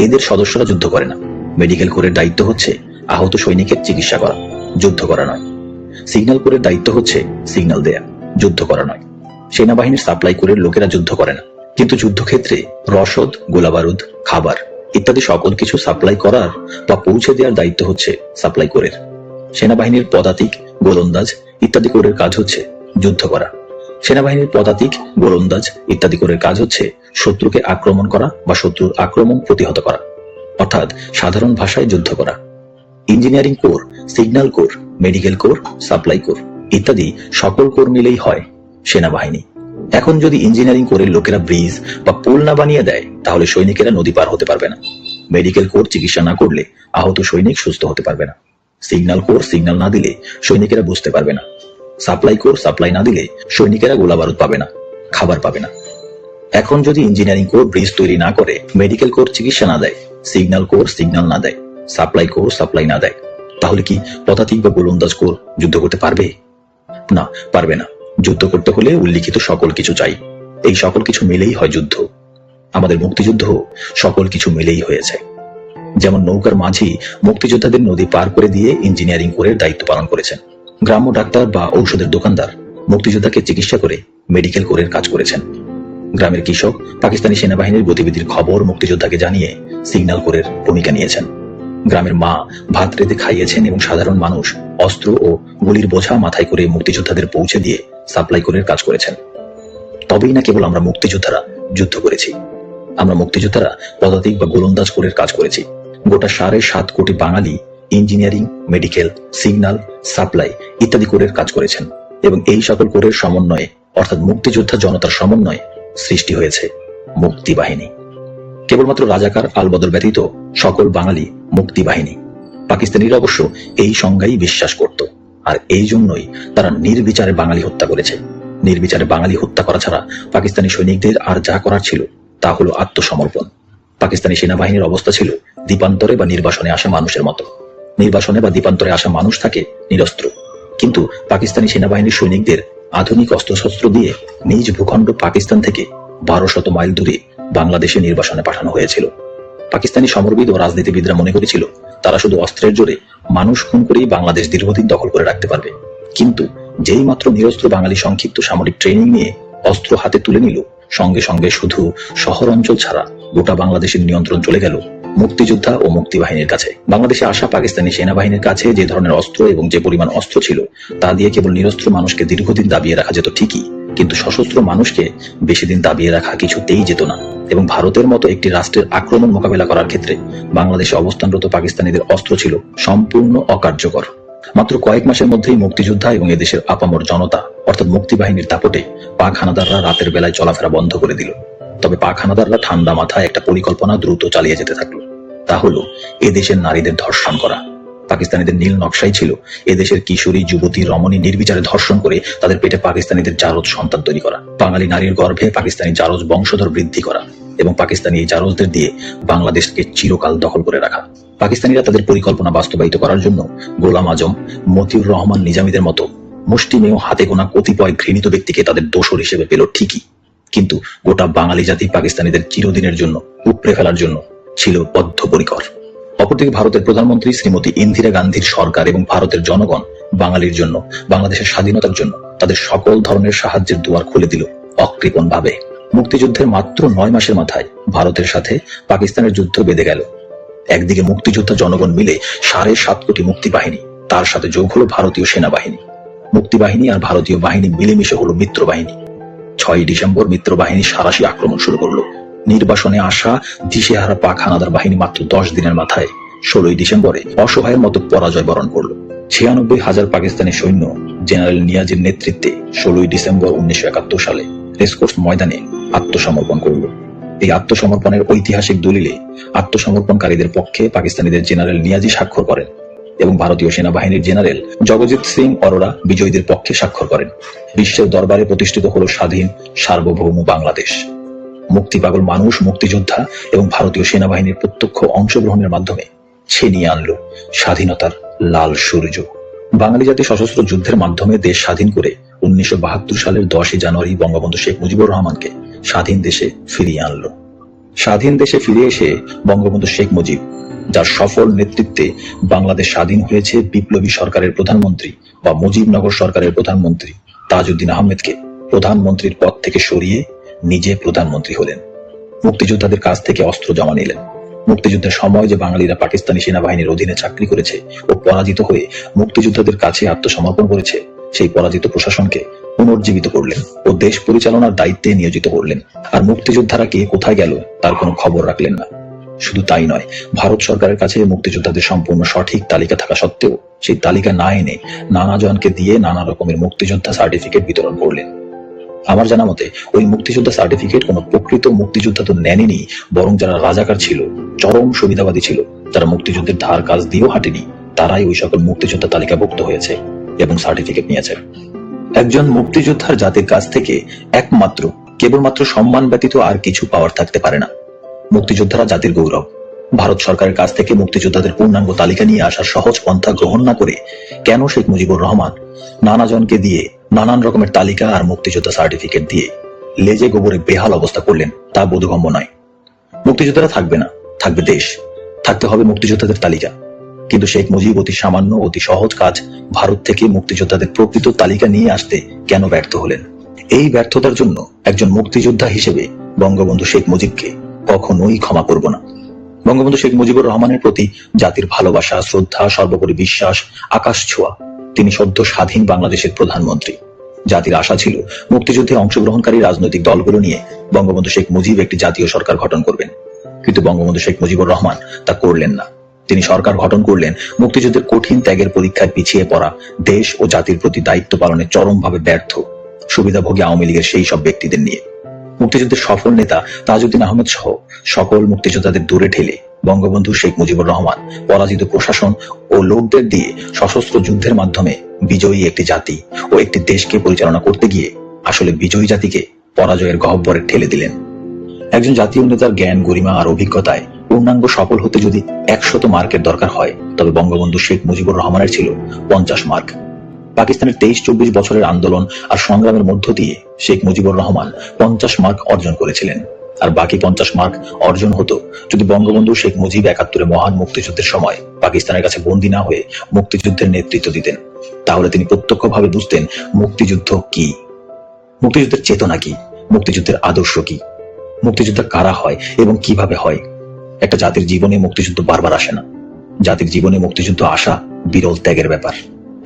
এদের সদস্যরা যুদ্ধ করে না। মেডিকেল কোরের দায়িত্ব হচ্ছে আহত সৈনিকের চিকিৎসা করা, যুদ্ধ করা নয়। সিগন্যাল কোরের দায়িত্ব হচ্ছে সিগন্যাল দেয়া, যুদ্ধ করা নয়। সেনাবাহিনীর সাপ্লাই কোরের লোকেরা যুদ্ধ করে না, কিন্তু যুদ্ধক্ষেত্রে রসদ, গোলাবারুদ, খাবার ইত্যাদি সকল কিছু সাপ্লাই করার বা পৌঁছে দেওয়ার দায়িত্ব হচ্ছে সাপ্লাই কোরের। সেনাবাহিনীর পদাতিক, গোলন্দাজ ইত্যাদি কোরের কাজ হচ্ছে যুদ্ধ করা। সেনাবাহিনীর পদাতিক, গোলন্দাজ ইত্যাদি কোরের কাজ হচ্ছে শত্রুকে আক্রমণ করা বা শত্রুর আক্রমণ প্রতিহত করা, অর্থাৎ সাধারণ ভাষায় যুদ্ধ করা। Engineering core, signal core, medical core, supply core ইত্যাদি সকল কোর মিলেই হয় সেনাবাহিনী। এখন যদি ইঞ্জিনিয়ারিং কোরের লোকেরা ব্রিজ বা পুল না বানিয়ে দেয়, তাহলে সৈনিকেরা নদী পার হতে পারবে না। মেডিকেল কোর চিকিৎসা না করলে আহত সৈনিক সুস্থ হতে পারবে না। সিগন্যাল কোর সিগন্যাল না দিলে সৈনিকেরা বুঝতে পারবে না। সাপ্লাই কোর সাপ্লাই না দিলে সৈনিকেরা গোলাবারুদ পাবে না, খাবার পাবে না। এখন যদি ইঞ্জিনিয়ারিং কোর ব্রিজ তৈরি না করে, মেডিকেল কোর চিকিৎসা না দেয়, সিগন্যাল কোর সিগন্যাল না দেয়, সাপ্লাই কোর সাপ্লাই না দেয়, তাহলে কি পদাতিক বা গোলন্দাজ কোর যুদ্ধ করতে পারবে? না, পারবে না। যুদ্ধ করতে হলে উল্লিখিত সকল কিছু চাই। এই সকল কিছু মিলেই হয় যুদ্ধ। আমাদের মুক্তিযুদ্ধ সকল কিছু মিলেই হয়েছে। যেমন নৌকার মাঝি মুক্তিযোদ্ধাদের নদী পার করে দিয়ে ইঞ্জিনিয়ারিং কোরের দায়িত্ব পালন করেছেন। গ্রাম্য ডাক্তার বা ঔষধের দোকানদার মুক্তিযোদ্ধাকে চিকিৎসা করে মেডিকেল কোরের কাজ করেছেন। গ্রামের কৃষক পাকিস্তানি সেনাবাহিনীর গতিবিধির খবর মুক্তিযোদ্ধাকে জানিয়ে সিগন্যাল কোরের ভূমিকা নিয়েছেন। গ্রামের মা ভাত রেঁধে খাইয়েছেন এবং সাধারণ মানুষ অস্ত্র ও গুলির বোঝা মাথায় করে মুক্তিযোদ্ধাদের পৌঁছে দিয়ে সাপ্লাই কোরের কাজ করেছেন। তবেই না কেবল আমরা মুক্তিযোদ্ধারা যুদ্ধ করেছি, আমরা মুক্তিযোদ্ধারা পদাতিক বা গোলন্দাজ কোরের কাজ করেছি। গোটা 7.5 কোটি বাঙালি ইঞ্জিনিয়ারিং, মেডিকেল, সিগন্যাল, সাপ্লাই ইত্যাদি কোরের কাজ করেছেন এবং এই সকল কোরের সমন্বয়ে অর্থাৎ মুক্তিযোদ্ধা জনতার সমন্বয়ে সৃষ্টি হয়েছে মুক্তি বাহিনী। কেবলমাত্র রাজাকার আলবদর ব্যতীত সকল বাঙালি মুক্তি বাহিনী। পাকিস্তানিরা অবশ্য এই সংজ্ঞাই বিশ্বাস করত, আর এই জন্যই তারা নির্বিচারে বাঙালি হত্যা করেছে। নির্বিচারে বাঙালি হত্যা করা ছাড়া পাকিস্তানি সৈনিকদের আর যা করার ছিল তা হলো আত্মসমর্পণ। পাকিস্তানি সেনাবাহিনীর অবস্থা ছিল দ্বীপান্তরে বা নির্বাসনে আসা মানুষের মতো। নির্বাসনে বা দ্বীপান্তরে আসা মানুষ থাকে নিরস্ত্র, কিন্তু পাকিস্তানি সেনাবাহিনীর সৈনিকদের আধুনিক অস্ত্রশস্ত্র দিয়ে নিজ ভূখণ্ড পাকিস্তান থেকে 1200 মাইল দূরে বাংলাদেশে নির্বাসনে পাঠানো হয়েছিল। পাকিস্তানি সমরবিদ ও রাজনীতিবিদরা মনে করেছিল তারা শুধু অস্ত্রের জোরে মানুষ খুন করেই বাংলাদেশ দীর্ঘদিন দখল করে রাখতে পারবে। কিন্তু যেই মাত্র নিরস্ত্র বাঙালি সংক্ষিপ্ত সামরিক ট্রেনিং নিয়ে অস্ত্র হাতে তুলে নিল, সঙ্গে সঙ্গে শুধু শহর অঞ্চল ছাড়া গোটা বাংলাদেশের নিয়ন্ত্রণ চলে গেল মুক্তিযোদ্ধা ও মুক্তি বাহিনীর কাছে। বাংলাদেশে আসা পাকিস্তানি সেনাবাহিনীর কাছে যে ধরনের অস্ত্র এবং যে পরিমাণ অস্ত্র ছিল তা দিয়ে কেবল নিরস্ত্র মানুষকে দীর্ঘদিন দাবিয়ে রাখা যেত ঠিকই, কিন্তু সশস্ত্র মানুষকে বেশি দিন দাবিয়ে রাখা কিছুতেই যেত না। এবং ভারতের মতো একটি রাষ্ট্রের আক্রমণ মোকাবেলা করার ক্ষেত্রে বাংলাদেশে অবস্থানরত পাকিস্তানিদের অস্ত্র ছিল সম্পূর্ণ অকার্যকর। মাত্র কয়েক মাসের মধ্যেই মুক্তিযোদ্ধা এবং এদেশের আপামর জনতা অর্থাৎ মুক্তি বাহিনীর দাপটে পাক হানাদাররা রাতের বেলায় চলাফেরা বন্ধ করে দিল। তবে পাক হানাদাররা ঠান্ডা মাথায় একটা পরিকল্পনা দ্রুত চালিয়ে যেতে থাকলো। তা হলো এদেশের নারীদের ধর্ষণ করা। পাকিস্তানিদের নীল নকশাই ছিল এদেশের কিশোরী, যুবতী, রমণী নির্বিচারে ধর্ষণ করে তাদের পেটে পাকিস্তানিদের জারজ সন্তান তৈরি করা, বাঙালি নারীর গর্ভে পাকিস্তানি জারজ বংশধর বৃদ্ধি করা এবং পাকিস্তানি এই জারজদের দিয়ে বাংলাদেশকে চিরকাল দখল করে রাখা। পাকিস্তানিরা তাদের পরিকল্পনা বাস্তবায়িত করার জন্য গোলাম আজম, মতিউর রহমান নিজামীদের মতো মুষ্টিমেয় হাতে গোনা কতিপয় ঘৃণিত ব্যক্তিকে তাদের দোসর হিসেবে পেল ঠিকই, কিন্তু গোটা বাঙালি জাতি পাকিস্তানিদের চিরদিনের জন্য উপড়ে ফেলার জন্য ছিল বদ্ধপরিকর। অপরদিকে ভারতের প্রধানমন্ত্রী শ্রীমতী ইন্দিরা গান্ধীর সরকার এবং ভারতের জনগণ বাঙালির জন্য, বাংলাদেশের স্বাধীনতার জন্য তাদের সকল ধরনের সাহায্যের দুয়ার খুলে দিল অকৃপণ ভাবে। মুক্তিযুদ্ধের মাত্র 9 মাসের মাথায় ভারতের সাথে পাকিস্তানের যুদ্ধ বেঁধে গেল। একদিকে মুক্তিযোদ্ধা জনগণ মিলে 7.5 কোটি মুক্তি বাহিনী, তার সাথে যোগ হলো ভারতীয় সেনাবাহিনী। মুক্তি বাহিনী আর ভারতীয় বাহিনী মিলেমিশে হলো মিত্র বাহিনী। 6 ডিসেম্বর মিত্র বাহিনী সারাশি আক্রমণ শুরু করলো। নির্বাসনে আসা দিশেহারা পাক হানাদার বাহিনী মাত্র 10 দিনের মাথায় 16 ডিসেম্বরে অসহায়ের মতো পরাজয় বরণ করল। 96,000 পাকিস্তানি সৈন্য জেনারেল নিয়াজির নেতৃত্বে 16 ডিসেম্বর 1971 সালে রেসকোর্স ময়দানে আত্মসমর্পণ করল। এই আত্মসমর্পণের ঐতিহাসিক দলিলে আত্মসমর্পণকারীদের পক্ষে পাকিস্তানিদের জেনারেল নিয়াজি স্বাক্ষর করেন এবং ভারতীয় সেনাবাহিনীর জেনারেল জগজিৎ সিং অরোরা বিজয়ীদের পক্ষে স্বাক্ষর করেন। বিশ্বের দরবারে প্রতিষ্ঠিত হলো স্বাধীন সার্বভৌম বাংলাদেশ। মুক্তি পাগল মানুষ মুক্তিযোদ্ধা এবং ভারতীয় সেনাবাহিনীর প্রত্যক্ষ অংশগ্রহণের মাধ্যমে ছিনিয়ে আনলো স্বাধীনতার লাল সূর্য। বাঙালি জাতি সশস্ত্র যুদ্ধের মাধ্যমে দেশ স্বাধীন করে 1972 সালের 10 জানুয়ারি বঙ্গবন্ধু শেখ মুজিবুর রহমানকে স্বাধীন দেশে ফিরিয়ে আনলো। স্বাধীন দেশে ফিরে এসে বঙ্গবন্ধু শেখ মুজিব, যার সফল নেতৃত্বে বাংলাদেশ স্বাধীন হয়েছে, বিপ্লবী সরকারের প্রধানমন্ত্রী বা মুজিবনগর সরকারের প্রধানমন্ত্রী তাজউদ্দিন আহমেদকে প্রধানমন্ত্রীর পদ থেকে সরিয়ে নিজে প্রধানমন্ত্রী হলেন। মুক্তিযোদ্ধাদের কাছ থেকে অস্ত্র জমা নিলেন। মুক্তিযুদ্ধের সময় যে বাঙালিরা পাকিস্তানি সেনাবাহিনীর অধীনে চাকরি করেছে ও পরাজিত হয়ে মুক্তিযোদ্ধাদের কাছে আত্মসমর্পণ করেছে, সেই পরাজিত প্রশাসনকে পুনর্জীবিত করলেন ও দেশ পরিচালনার দায়িত্বে নিয়োজিত করলেন। আর মুক্তিযোদ্ধারা কে কোথায় গেল তার কোনো খবর রাখলেন না। শুধু তাই নয়, ভারত সরকারের কাছে মুক্তিযোদ্ধাদের সম্পূর্ণ সঠিক তালিকা থাকা সত্ত্বেও সেই তালিকা না এনে নানা জনকে দিয়ে নানা রকমের মুক্তিযোদ্ধা সার্টিফিকেট বিতরণ করলেন। আমার জানা মতে ওই মুক্তিযোদ্ধা সার্টিফিকেট কোনো প্রকৃত মুক্তিযোদ্ধা তো নেননি, বরং যারা রাজাকার ছিল, চরম সুবিধাবাদী ছিল, যারা মুক্তিযুদ্ধের ধার কাজ দিয়েও হাঁটেনি, তারাই ওই সকল মুক্তিযোদ্ধা তালিকাভুক্ত হয়েছে এবং সার্টিফিকেট নিয়েছে। একজন মুক্তিযোদ্ধার জাতির কাছ থেকে কেবলমাত্র সম্মান ব্যতীত আর কিছু পাওয়ার থাকতে পারে না। মুক্তিযোদ্ধারা জাতির গৌরব। ভারত সরকারের কাছ থেকে মুক্তিযোদ্ধাদের পূর্ণাঙ্গ তালিকা নিয়ে আসার সহজ পন্থা গ্রহণ না করে কেন শেখ মুজিবুর রহমান নানা জনকে দিয়ে নানান রকমের তালিকা আর মুক্তিযোদ্ধা সার্টিফিকেট দিয়ে লেজে গোবরে বেহাল অবস্থা করলেন তা বোধগম্য নয়। মুক্তিযোদ্ধারা থাকবে না, থাকবে দেশ, থাকতে হবে মুক্তিযোদ্ধাদের তালিকা। কিন্তু শেখ মুজিব অতি সামান্য অতি সহজ কাজ ভারত থেকে মুক্তিযোদ্ধাদের প্রকৃত তালিকা নিয়ে আসতে কেন ব্যর্থ হলেন? এই ব্যর্থতার জন্য একজন মুক্তিযোদ্ধা হিসেবে বঙ্গবন্ধু শেখ মুজিবকে কখনোই ক্ষমা করব না। বঙ্গবন্ধু শেখ মুজিবুর রহমানের প্রতি জাতির ভালোবাসা, শ্রদ্ধা, সর্বোপরি বিশ্বাস আকাশ ছোঁয়া। তিনি সদ্য স্বাধীন বাংলাদেশের প্রধানমন্ত্রী। জাতির আশা ছিল মুক্তিযুদ্ধে অংশগ্রহণকারী রাজনৈতিক দলগুলো নিয়ে বঙ্গবন্ধু শেখ মুজিব একটি জাতীয় সরকার গঠন করবেন। কিন্তু বঙ্গবন্ধু শেখ মুজিবুর রহমান তা করলেন না। তিনি সরকার গঠন করলেন মুক্তিযুদ্ধের কঠিন ত্যাগের পরীক্ষায় পিছিয়ে পড়া দেশ ও জাতির প্রতি দায়িত্ব পালনে চরমভাবে ব্যর্থ সুবিধাভোগী আওয়ামী লীগের সেই সব ব্যক্তিদের নিয়ে। মুক্তিযুদ্ধের সফল নেতা তাজউদ্দিন আহমেদ সহ সকল মুক্তিযোদ্ধাদের দূরে ঠেলে বঙ্গবন্ধু শেখ মুজিবুর রহমান পরাজিত প্রশাসন ও লোকদের দিয়ে সশস্ত্র যুদ্ধের মাধ্যমে বিজয়ী একটি জাতি ও একটি দেশকে পরিচালনা করতে গিয়ে আসলে বিজয়ী জাতিকে পরাজয়ের গহ্বরে ঠেলে দিলেন। একজন জাতীয় নেতার জ্ঞান, গরিমা আর অভিজ্ঞতায় পূর্ণাঙ্গ সফল হতে যদি 100 মার্কের দরকার হয়, তবে বঙ্গবন্ধু শেখ মুজিবুর রহমানের ছিল 50 মার্ক। পাকিস্তানের 23-24 বছরের আন্দোলন আর সংগ্রামের মধ্য দিয়ে শেখ মুজিবুর রহমান 50 মার্ক অর্জন করেছিলেন। আর বাকি 50 মার্ক অর্জন হতো যদি বঙ্গবন্ধু শেখ মুজিব 71-এ মহান মুক্তিযুদ্ধের সময় পাকিস্তানের কাছে বন্দী না হয়ে মুক্তিযুদ্ধের নেতৃত্ব দিতেন। তাহলে তিনি প্রত্যক্ষভাবে বুঝতেন মুক্তিযুদ্ধ কি, মুক্তিযুদ্ধের চেতনা কি, মুক্তিযুদ্ধের আদর্শ কি, মুক্তিযোদ্ধা কারা হয় এবং কিভাবে হয়। একটা জাতির জীবনে মুক্তিযুদ্ধ বারবার আসে না। জাতির জীবনে মুক্তিযুদ্ধ আসা বিরল ত্যাগের ব্যাপার।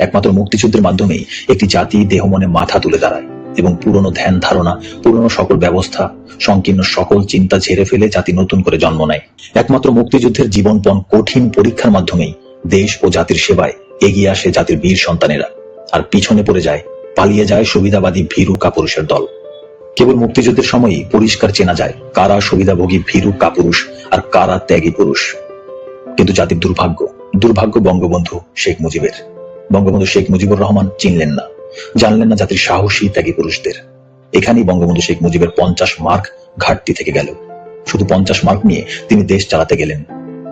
একমাত্র মুক্তিযুদ্ধের মাধ্যমেই একটি জাতি দেহ মনে মাথা তুলে দাঁড়ায় এবং পুরনো ধ্যান ধারণা, পুরনো সকল ব্যবস্থা, সংকীর্ণ সকল চিন্তা ঝেড়ে ফেলে জাতি নতুন করে জন্ম নেয়। একমাত্র মুক্তিযুদ্ধের জীবনপণ কঠিন পরীক্ষার মাধ্যমেই দেশ ও জাতির সেবায় এগিয়ে আসে জাতির বীর সন্তানেরা, আর পিছনে পড়ে যায়, পালিয়ে যায় সুবিধাবাদী ভীরু কাপুরুষের দল। কেবল মুক্তিযুদ্ধের সময়ই পরিষ্কার চেনা যায় কারা সুবিধাভোগী ভীরু কাপুরুষ আর কারা ত্যাগী পুরুষ। কিন্তু জাতির দুর্ভাগ্য বঙ্গবন্ধু শেখ মুজিবের। বঙ্গবন্ধু শেখ মুজিবুর রহমান চিনলেন না, জানলেন না জাতির সাহসী ত্যাগী পুরুষদের। এখানেই বঙ্গবন্ধু শেখ মুজিবের 50 মার্ক ঘাটতি থেকে গেল। শুধু 50 মার্ক নিয়ে তিনি দেশ চালাতে গেলেন।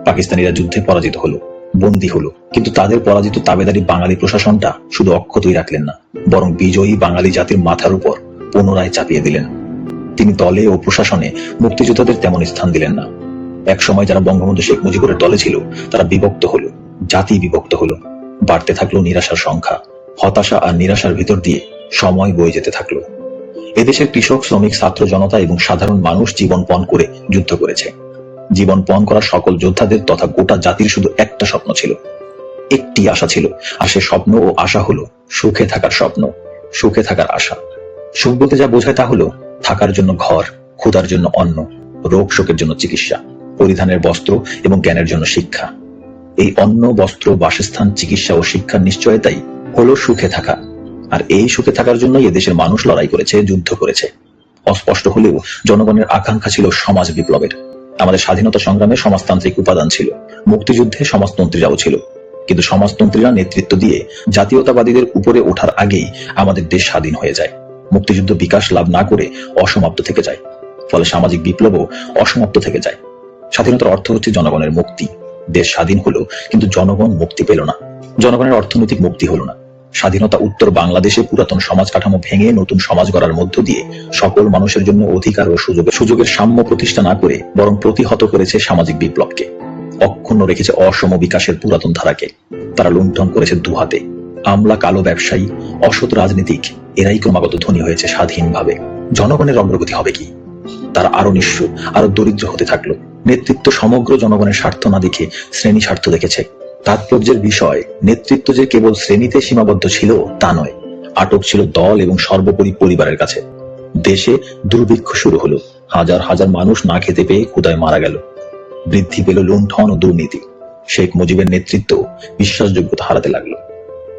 পাকিস্তানিরা যুদ্ধে পরাজিত হলো, বন্দী হলো, কিন্তু তাদের পরাজিত তাবেদারি বাঙালি প্রশাসনটা শুধু অক্ষতই রাখলেন না, বরং বিজয়ী বাঙালি জাতির মাথার উপর পুনরায় চাপিয়ে দিলেন। তিনি দলে ও প্রশাসনে মুক্তিযোদ্ধাদের তেমন স্থান দিলেন না। এক সময় যারা বঙ্গবন্ধু শেখ মুজিবুরের দলে ছিল তারা বিভক্ত হলো, জাতি বিভক্ত হলো। বাড়তে থাকলো নিরাশার সংখ্যা। হতাশা আর নিরাশার ভিতর দিয়ে সময় বয়ে যেতে থাকলো। এদেশের কৃষক, শ্রমিক, ছাত্র জনতা এবং সাধারণ মানুষ জীবন পণ করে যুদ্ধ করেছে। জীবন পণ করা সকল যোদ্ধাদের তথা গোটা জাতির শুধু একটা স্বপ্ন ছিল, একটি আশা ছিল। আর সে স্বপ্ন ও আশা হলো সুখে থাকার স্বপ্ন, সুখে থাকার আশা। সুখ বলতে যা বোঝায় তা হলো থাকার জন্য ঘর, ক্ষুধার জন্য অন্ন, রোগ শোকের জন্য চিকিৎসা, পরিধানের বস্ত্র এবং জ্ঞানের জন্য শিক্ষা। এই অন্ন, বস্ত্র, বাসস্থান, চিকিৎসা ও শিক্ষার নিশ্চয়তাই হলো সুখে থাকা। আর এই সুখে থাকার জন্যই এদেশের মানুষ লড়াই করেছে, যুদ্ধ করেছে। অস্পষ্ট হলেও জনগণের আকাঙ্ক্ষা ছিল সমাজ বিপ্লবের। আমাদের স্বাধীনতা সংগ্রামে সমাজতান্ত্রিক উপাদান ছিল, মুক্তিযুদ্ধে সমাজতন্ত্রীরাও ছিল। কিন্তু সমাজতন্ত্রীরা নেতৃত্ব দিয়ে জাতীয়তাবাদীদের উপরে ওঠার আগেই আমাদের দেশ স্বাধীন হয়ে যায়। মুক্তিযুদ্ধ বিকাশ লাভ না করে অসমাপ্ত থেকে যায়। ফলে সামাজিক বিপ্লবও অসমাপ্ত থেকে যায়। স্বাধীনতার অর্থ হচ্ছে জনগণের মুক্তি। দেশ স্বাধীন হলো, কিন্তু জনগণ মুক্তি পেল না, জনগণের অর্থনৈতিক মুক্তি হলো না। স্বাধীনতা উত্তর বাংলাদেশে পুরাতন সমাজ কাঠামো ভেঙে নতুন সমাজ গড়ার মধ্য দিয়ে সকল মানুষের জন্য অধিকার ও সুযোগের সাম্য প্রতিষ্ঠা না করে বরং প্রতিহত করেছে সামাজিক বিপ্লবকে। অক্ষুণ্ণ রেখেছে অসম বিকাশের পুরাতন ধারাকে। তারা লুণ্ঠন করেছে দুহাতে। আমলা, কালো ব্যবসায়ী, অসৎ রাজনীতিক এরাই ক্রমাগত ধনী হয়েছে স্বাধীনভাবে। জনগণের অগ্রগতি হবে কি? তারা আরো নিঃস্ব, আরো দরিদ্র হতে থাকলো। নেতৃত্ব সমগ্র জনগণের স্বার্থ না দেখে শ্রেণী স্বার্থ দেখেছে। তাৎপর্যের বিষয়, নেতৃত্ব যে কেবল শ্রেণীতে সীমাবদ্ধ ছিল তা নয়, আটক ছিল দল এবং সর্বোপরি পরিবারের কাছে। দেশে দুর্ভিক্ষ শুরু হলো। হাজার হাজার মানুষ না খেতে পেয়ে ক্ষুধায় মারা গেল। বৃদ্ধি পেল লুণ্ঠন ও দুর্নীতি। শেখ মুজিবের নেতৃত্ব বিশ্বাসযোগ্যতা হারাতে লাগলো।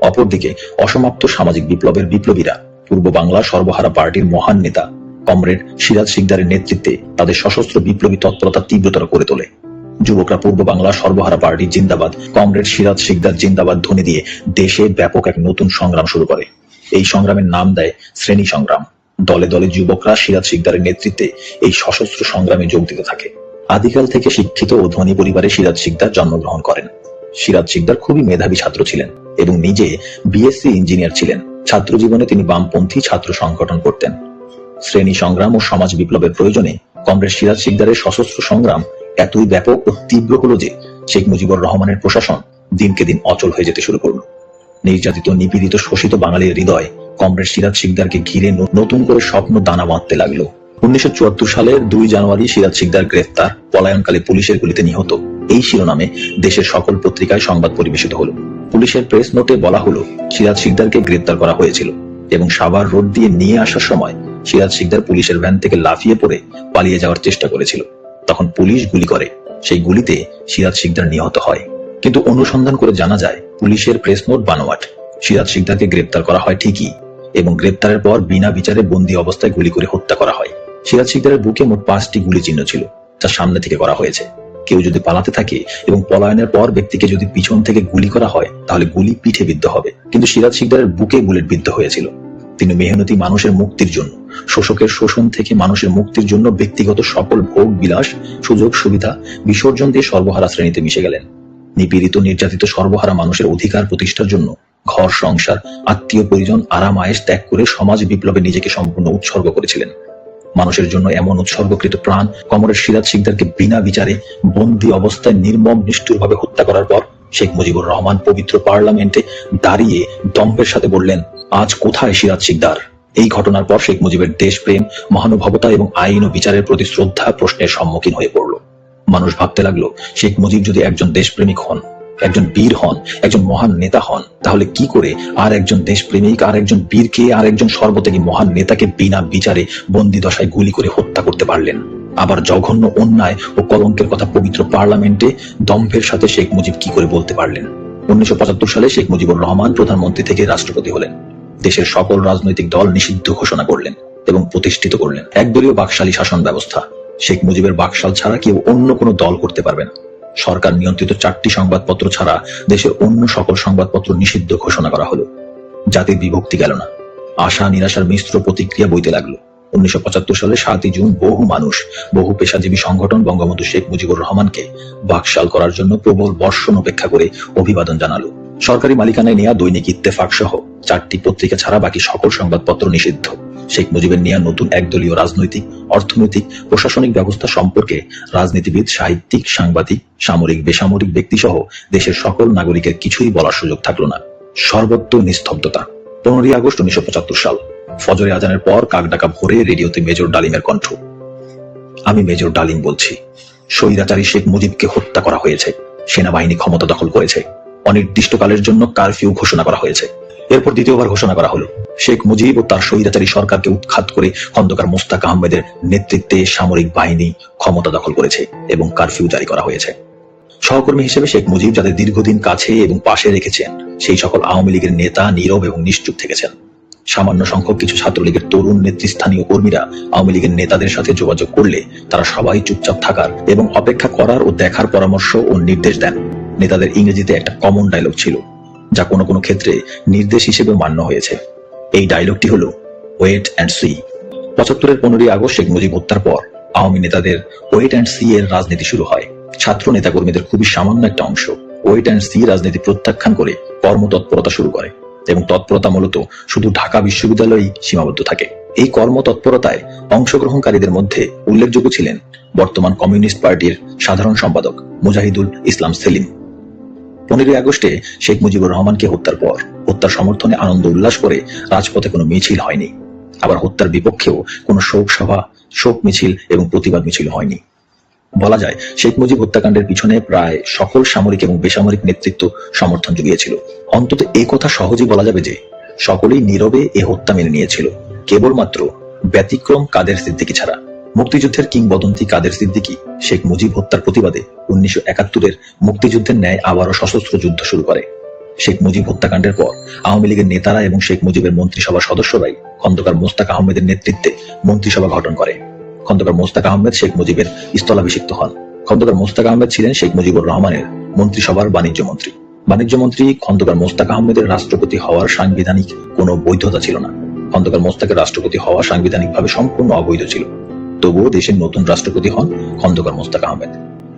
অপরদিকে অসমাপ্ত সামাজিক বিপ্লবের বিপ্লবীরা পূর্ব বাংলা সর্বহারা পার্টির মহান নেতা কমরেড সিরাজ শিকদারের নেতৃত্বে তাদের সশস্ত্র বিপ্লবী তৎপরতা তীব্রতর করে তোলে। যুবকরা পূর্ব বাংলা সর্বহারা পার্টি জিন্দাবাদ, কমরেড সিরাজ শিকদার জিন্দাবাদ ধ্বনি দিয়ে দেশে ব্যাপক এক নতুন সংগ্রাম শুরু করে। এই সংগ্রামের নাম দেয় শ্রেণী সংগ্রাম। দলে দলে যুবকরা সিরাজ শিকদারের নেতৃত্বে এই সশস্ত্র সংগ্রামে যোগ দিতে থাকে। আদিকাল থেকে শিক্ষিত ও ধনী পরিবারে সিরাজ শিকদার জন্মগ্রহণ করেন। সিরাজ শিকদার খুবই মেধাবী ছাত্র ছিলেন এবং নিজে বিএসসি ইঞ্জিনিয়ার ছিলেন। ছাত্র জীবনে তিনি বামপন্থী ছাত্র সংগঠন করতেন। শ্রেণী সংগ্রাম ও সমাজ বিপ্লবের প্রয়োজনে কমরেড সিরাজ শিকদারের সশস্ত্র সংগ্রাম এতই ব্যাপক ও তীব্র হলো যে শেখ মুজিবুর রহমানের প্রশাসন দিনকে দিন অচল হয়ে যেতে শুরু করল। নির্যাতিত, নিপীড়িত, শোষিত বাঙালির হৃদয় কমরেড সিরাজ শিকদারকে ঘিরে নতুন করে স্বপ্ন দানা বাঁধতে লাগলো। 1974 সালের 2 জানুয়ারি সিরাজ শিকদার গ্রেফতার, পলায়নকালে পুলিশের গুলিতে নিহত, এই শিরোনামে দেশের সকল পত্রিকায় সংবাদ পরিবেশিত হলো। পুলিশের প্রেস নোটে বলা হলো সিরাজ শিকদারকে গ্রেফতার করা হয়েছিল এবং সাভার রোড দিয়ে নিয়ে আসার সময় সিরাজ শিকদার পুলিশের ভ্যান থেকে লাফিয়ে পড়ে পালিয়ে যাওয়ার চেষ্টা করেছিল। তখন পুলিশ গুলি করে, সেই গুলিতে সিরাজ শিকদার নিহত হয়। কিন্তু অনুসন্ধান করে জানা যায় পুলিশের প্রেস নোট বানোয়াট। সিরাজ শিকদারকে গ্রেফতার করা হয় ঠিকই এবং গ্রেফতারের পর বিনা বিচারে বন্দী অবস্থায় গুলি করে হত্যা করা হয়। সিরাজ শিকদারের বুকে মোট 5টি গুলি চিহ্ন ছিল, যা সামনে থেকে করা হয়েছে। কেউ যদি পালাতে থাকে এবং পলায়নের পর ব্যক্তিকে যদি পিছন থেকে গুলি করা হয় তাহলে গুলি পিঠে বিদ্ধ হবে, কিন্তু সিরাজ শিকদারের বুকে বুলেট বিদ্ধ হয়েছিল। তিনি মেহনতি মানুষের মুক্তির জন্য, শোষকের শোষণ থেকে মানুষের মুক্তির জন্য ব্যক্তিগত সকল ভোগ বিলাস, সুযোগ সুবিধা বিসর্জন দিয়ে সর্বহারা শ্রেণীতে মিশে গেলেন। নিপীড়িত, নির্যাতিত সর্বহারা মানুষের অধিকার প্রতিষ্ঠার জন্য ঘর সংসার, আত্মীয় পরিজন, আরাম আয়েশ ত্যাগ করে সমাজ বিপ্লবে নিজেকে সম্পূর্ণ উৎসর্গ করেছিলেন। মানুষের জন্য এমন উৎসর্গকৃত প্রাণ কমরেড সিরাজ শিকদারকে বিনা বিচারে বন্দী অবস্থায় নির্মম নিষ্ঠুরভাবে হত্যা করার পর শেখ মুজিবুর রহমান পবিত্র পার্লামেন্টে দাঁড়িয়ে দম্ভের সাথে বললেন, আজ কোথায় সিরাজ শিকদার? এই ঘটনার পর শেখ মুজিবের দেশপ্রেম, মহানুভবতা এবং আইন ও বিচারের প্রতি শ্রদ্ধা প্রশ্নের সম্মুখীন হয়ে পড়ল। মানুষ ভাবতে লাগলো, শেখ মুজিব যদি একজন দেশপ্রেমিক হন, একজন বীর হন, একজন মহান নেতা হন, তাহলে কি করে আর একজন দেশপ্রেমিক, আর একজন বীরকে, আর একজন সর্বত্যাগী মহান নেতাকে বিনা বিচারে বন্দী দশায় গুলি করে হত্যা করতে পারলেন? আবার জঘন্য অন্যায় ও কলঙ্কের কথা পবিত্র পার্লামেন্টে দম্ভের সাথে শেখ মুজিব কি করে বলতে পারলেন? 1975 সালে শেখ মুজিবুর রহমান প্রধানমন্ত্রী থেকে রাষ্ট্রপতি হলেন। দেশের সকল রাজনৈতিক দল নিষিদ্ধ ঘোষণা করলেন এবং প্রতিষ্ঠিত করলেন একদলীয় বাকশালী শাসন ব্যবস্থা। শেখ মুজিবের বাকশাল ছাড়া কেউ অন্য কোনো দল করতে পারবে না। সরকার নিয়ন্ত্রিত 4টি সংবাদপত্র ছাড়া দেশের অন্য সকল সংবাদপত্র নিষিদ্ধ ঘোষণা করা হলো। জাতির বিভক্তি গেল না, আশা নিরাশার মিশ্র প্রতিক্রিয়া বইতে লাগলো। 1975 সালে 7 জুন বহু মানুষ, বহু পেশাজীবী সংগঠন বঙ্গবন্ধু শেখ মুজিবুর রহমানকে বাকশাল করার জন্য প্রবল বর্ষণ অপেক্ষা করে অভিবাদন জানালো। সরকারি মালিকানায় নেয়া দৈনিক ইত্তেফাক সহ 4টি পত্রিকা ছাড়া বাকি সকল সংবাদপত্র নিষিদ্ধ। শেখ মুজিবের নেয়া নতুন একদলীয় রাজনৈতিক, অর্থনৈতিক, প্রশাসনিক ব্যবস্থা সম্পর্কে রাজনীতিবিদ, সাহিত্যিক, সাংবাদিক, সামরিক, বেসামরিক ব্যক্তি সহ দেশের সকল নাগরিকের কিছুই বলার সুযোগ থাকলো না। সর্বত্র নিস্তব্ধতা। 15 আগস্ট 1975 সাল, ফজরে আজানের পর কাকডাকা ভোরে রেডিওতে মেজর ডালিমের কণ্ঠ। আমি মেজর ডালিম বলছি, স্বৈরাচারী শেখ মুজিবকে হত্যা করা হয়েছে, সেনাবাহিনী ক্ষমতা দখল করেছে, অনির্দিষ্টকালের জন্য কারফিউ ঘোষণা করা হয়েছে। এরপর দ্বিতীয়বার ঘোষণা করা হলো শেখ মুজিব ও তার স্বৈরাচারী সরকারকে উৎখাত করে খন্দকার মোস্তাক আহমেদের নেতৃত্বে সামরিক বাহিনী ক্ষমতা দখল করেছে এবং কারফিউ জারি করা হয়েছে। সহকর্মী হিসেবে শেখ মুজিব যাদের দীর্ঘদিন কাছে এবং পাশে রেখেছেন, সেই সকল আওয়ামী লীগের নেতা নীরব এবং নিশ্চুপ থেকেছেন। সামান্য সংখ্যক কিছু ছাত্রলীগের তরুণ নেতৃস্থানীয় কর্মীরা আওয়ামী লীগের নেতাদের সাথে যোগাযোগ করলে তারা সবাই চুপচাপ থাকার এবং অপেক্ষা করার ও দেখার পরামর্শ ও নির্দেশ দেন। নেতাদের ইংরেজিতে একটা কমন ডায়লগ ছিল, যা কোনো কোনো ক্ষেত্রে নির্দেশ হিসেবে মান্য হয়েছে। এই ডায়লগটি হলো, ওয়েট অ্যান্ড সি। 75-এর 15 আগস্ট শেখ মুজিব হত্যার পর আওয়ামী নেতাদের ওয়েট অ্যান্ড সি এর রাজনীতি শুরু হয়। ছাত্র নেতাকর্মীদের খুবই সামান্য একটা অংশ ওয়েট অ্যান্ড সি রাজনীতি প্রত্যাখ্যান করে কর্মতৎপরতা শুরু করে এবং তৎপরতা মূলত শুধু ঢাকা বিশ্ববিদ্যালয়েই সীমাবদ্ধ থাকে। এই কর্মতৎপরতায় অংশগ্রহণকারীদের মধ্যে উল্লেখযোগ্য ছিলেন বর্তমান কমিউনিস্ট পার্টির সাধারণ সম্পাদক মুজাহিদুল ইসলাম সেলিম। 15 আগস্টে শেখ মুজিবুর রহমানকে হত্যার পর হত্যার সমর্থনে আনন্দ উল্লাস করে রাজপথে কোনো মিছিল হয়নি। আবার হত্যার বিপক্ষেও কোনো শোক সভা, শোক মিছিল এবং প্রতিবাদ মিছিল হয়নি। বলা যায় শেখ মুজিব হত্যাকাণ্ডের পিছনে প্রায় সকল সামরিক এবং বেসামরিক নেতৃত্ব সমর্থন জুগিয়েছিল। অন্তত এই কথা সহজেই বলা যাবে যে সকলেই নীরবে এ হত্যা মেনে নিয়েছিল, কেবলমাত্র ব্যতিক্রম কাদের সিদ্দিকী ছাড়া। মুক্তিযুদ্ধের কিংবদন্তি কাদের সিদ্দিকী শেখ মুজিব হত্যার প্রতিবাদে 1971-এর মুক্তিযুদ্ধের ন্যায় আবারও সশস্ত্র যুদ্ধ শুরু করে। শেখ মুজিব হত্যাকাণ্ডের পর আওয়ামী লীগের নেতারা এবং শেখ মুজিবের মন্ত্রিসভার সদস্যরাই খন্দকার মোস্তাক আহমেদের নেতৃত্বে মন্ত্রিসভা গঠন করে। খন্দকার মোস্তাক আহমেদ শেখ মুজিবের স্থলাভিষিক্ত হন। খন্দকার মোস্তাক আহমেদ ছিলেন শেখ মুজিবুর রহমানের মন্ত্রিসভার বাণিজ্য মন্ত্রী। বাণিজ্য মন্ত্রী খন্দকার মোস্তাক আহমেদের রাষ্ট্রপতি হওয়ার সাংবিধানিক কোনো বৈধতা ছিল না। খন্দকার মোস্তাকের রাষ্ট্রপতি হওয়া সাংবিধানিকভাবে সম্পূর্ণ অবৈধ ছিল। তবুও দেশের নতুন রাষ্ট্রপতি হন খন্দকার মোস্তাক আহমেদ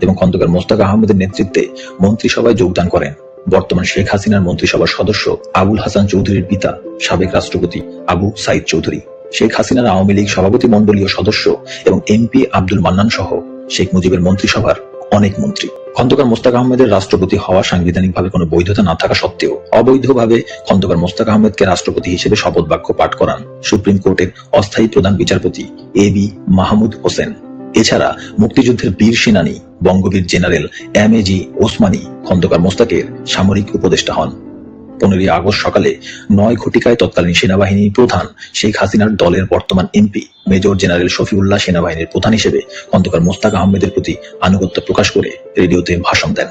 এবং খন্দকার মোস্তাক আহমেদের নেতৃত্বে মন্ত্রিসভায় যোগদান করেন বর্তমান শেখ হাসিনার মন্ত্রিসভার সদস্য আবুল হাসান চৌধুরীর পিতা সাবেক রাষ্ট্রপতি আবু সাইদ চৌধুরী, শেখ হাসিনার আওয়ামী লীগ সভাপতি মণ্ডলীয় সদস্য এবং এমপি আব্দুল মান্নান সহ শেখ মুজিবের মন্ত্রিসভার অনেক মন্ত্রী। খন্দকার মোস্তাক আহমেদের রাষ্ট্রপতি হওয়া সাংবিধানিকভাবে কোনো বৈধতা না থাকা সত্ত্বেও অবৈধভাবে খন্দকার মোস্তাক আহমেদকে রাষ্ট্রপতি হিসেবে শপথ বাক্য পাঠ করান সুপ্রিম কোর্টের অস্থায়ী প্রধান বিচারপতি এবি মাহমুদ হোসেন। এছাড়া মুক্তিযুদ্ধের বীর সেনানী বঙ্গবীর জেনারেল এম.এ.জি. ওসমানী খন্দকার মোস্তাকের সামরিক উপদেষ্টা হন। 15 আগস্ট সকালে 9 ঘটিকায় তৎকালীন সেনাবাহিনী প্রধান শেখ হাসিনার দলের বর্তমান এমপি মেজর জেনারেল শফিউল্লাহ সেনাবাহিনীর প্রধান হিসেবে খন্দকার মোস্তাক আহমেদের প্রতি আনুগত্য প্রকাশ করে রেডিওতে ভাষণ দেন।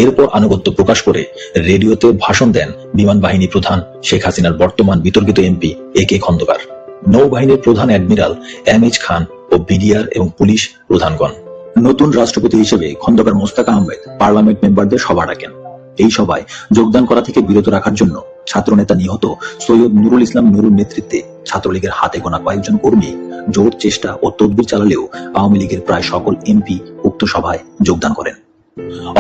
এরপর আনুগত্য প্রকাশ করে রেডিওতে ভাষণ দেন বিমান বাহিনী প্রধান শেখ হাসিনার বর্তমান বিতর্কিত এমপি এ.কে. খন্দকার, নৌবাহিনীর প্রধান অ্যাডমিরাল এম.এইচ. খান ও বিডিআর এবং পুলিশ প্রধানগণ। নতুন রাষ্ট্রপতি হিসেবে খন্দকার মোস্তাক আহমেদ পার্লামেন্ট মেম্বারদের সভা ডাকেন। এই সভায় যোগদান করা থেকে বিরত রাখার জন্য ছাত্রনেতা নিহত সৈয়দ নুরুল ইসলাম নুরুর নেতৃত্বে ছাত্রলীগের হাতে গোনা কয়েকজন কর্মী জোর চেষ্টা ও তদবির চালালেও আওয়ামী লীগের প্রায় সকল এমপি উক্ত সভায় যোগদান করেন।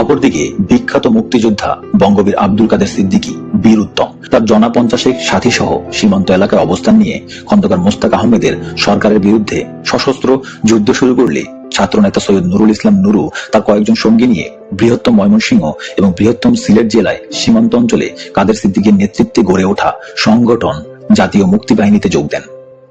অপরদিকে বিখ্যাত মুক্তিযোদ্ধা বঙ্গবীর আব্দুল কাদের সিদ্দিকী বীর উত্তম তার জনা 50 সাথী সহ সীমান্ত এলাকায় অবস্থান নিয়ে খন্দকার মোস্তাক আহমেদের সরকারের বিরুদ্ধে সশস্ত্র যুদ্ধ শুরু করলে ছাত্রনেতা সৈয়দ নুরুল ইসলাম নুরু তার কয়েকজন সঙ্গী নিয়ে বৃহত্তম ময়মনসিংহ এবং বৃহত্তম সিলেট জেলায় সীমান্ত অঞ্চলে কাদের সিদ্দিকীর নেতৃত্বে গড়ে ওঠা সংগঠন জাতীয় মুক্তি বাহিনীতে যোগ দেন।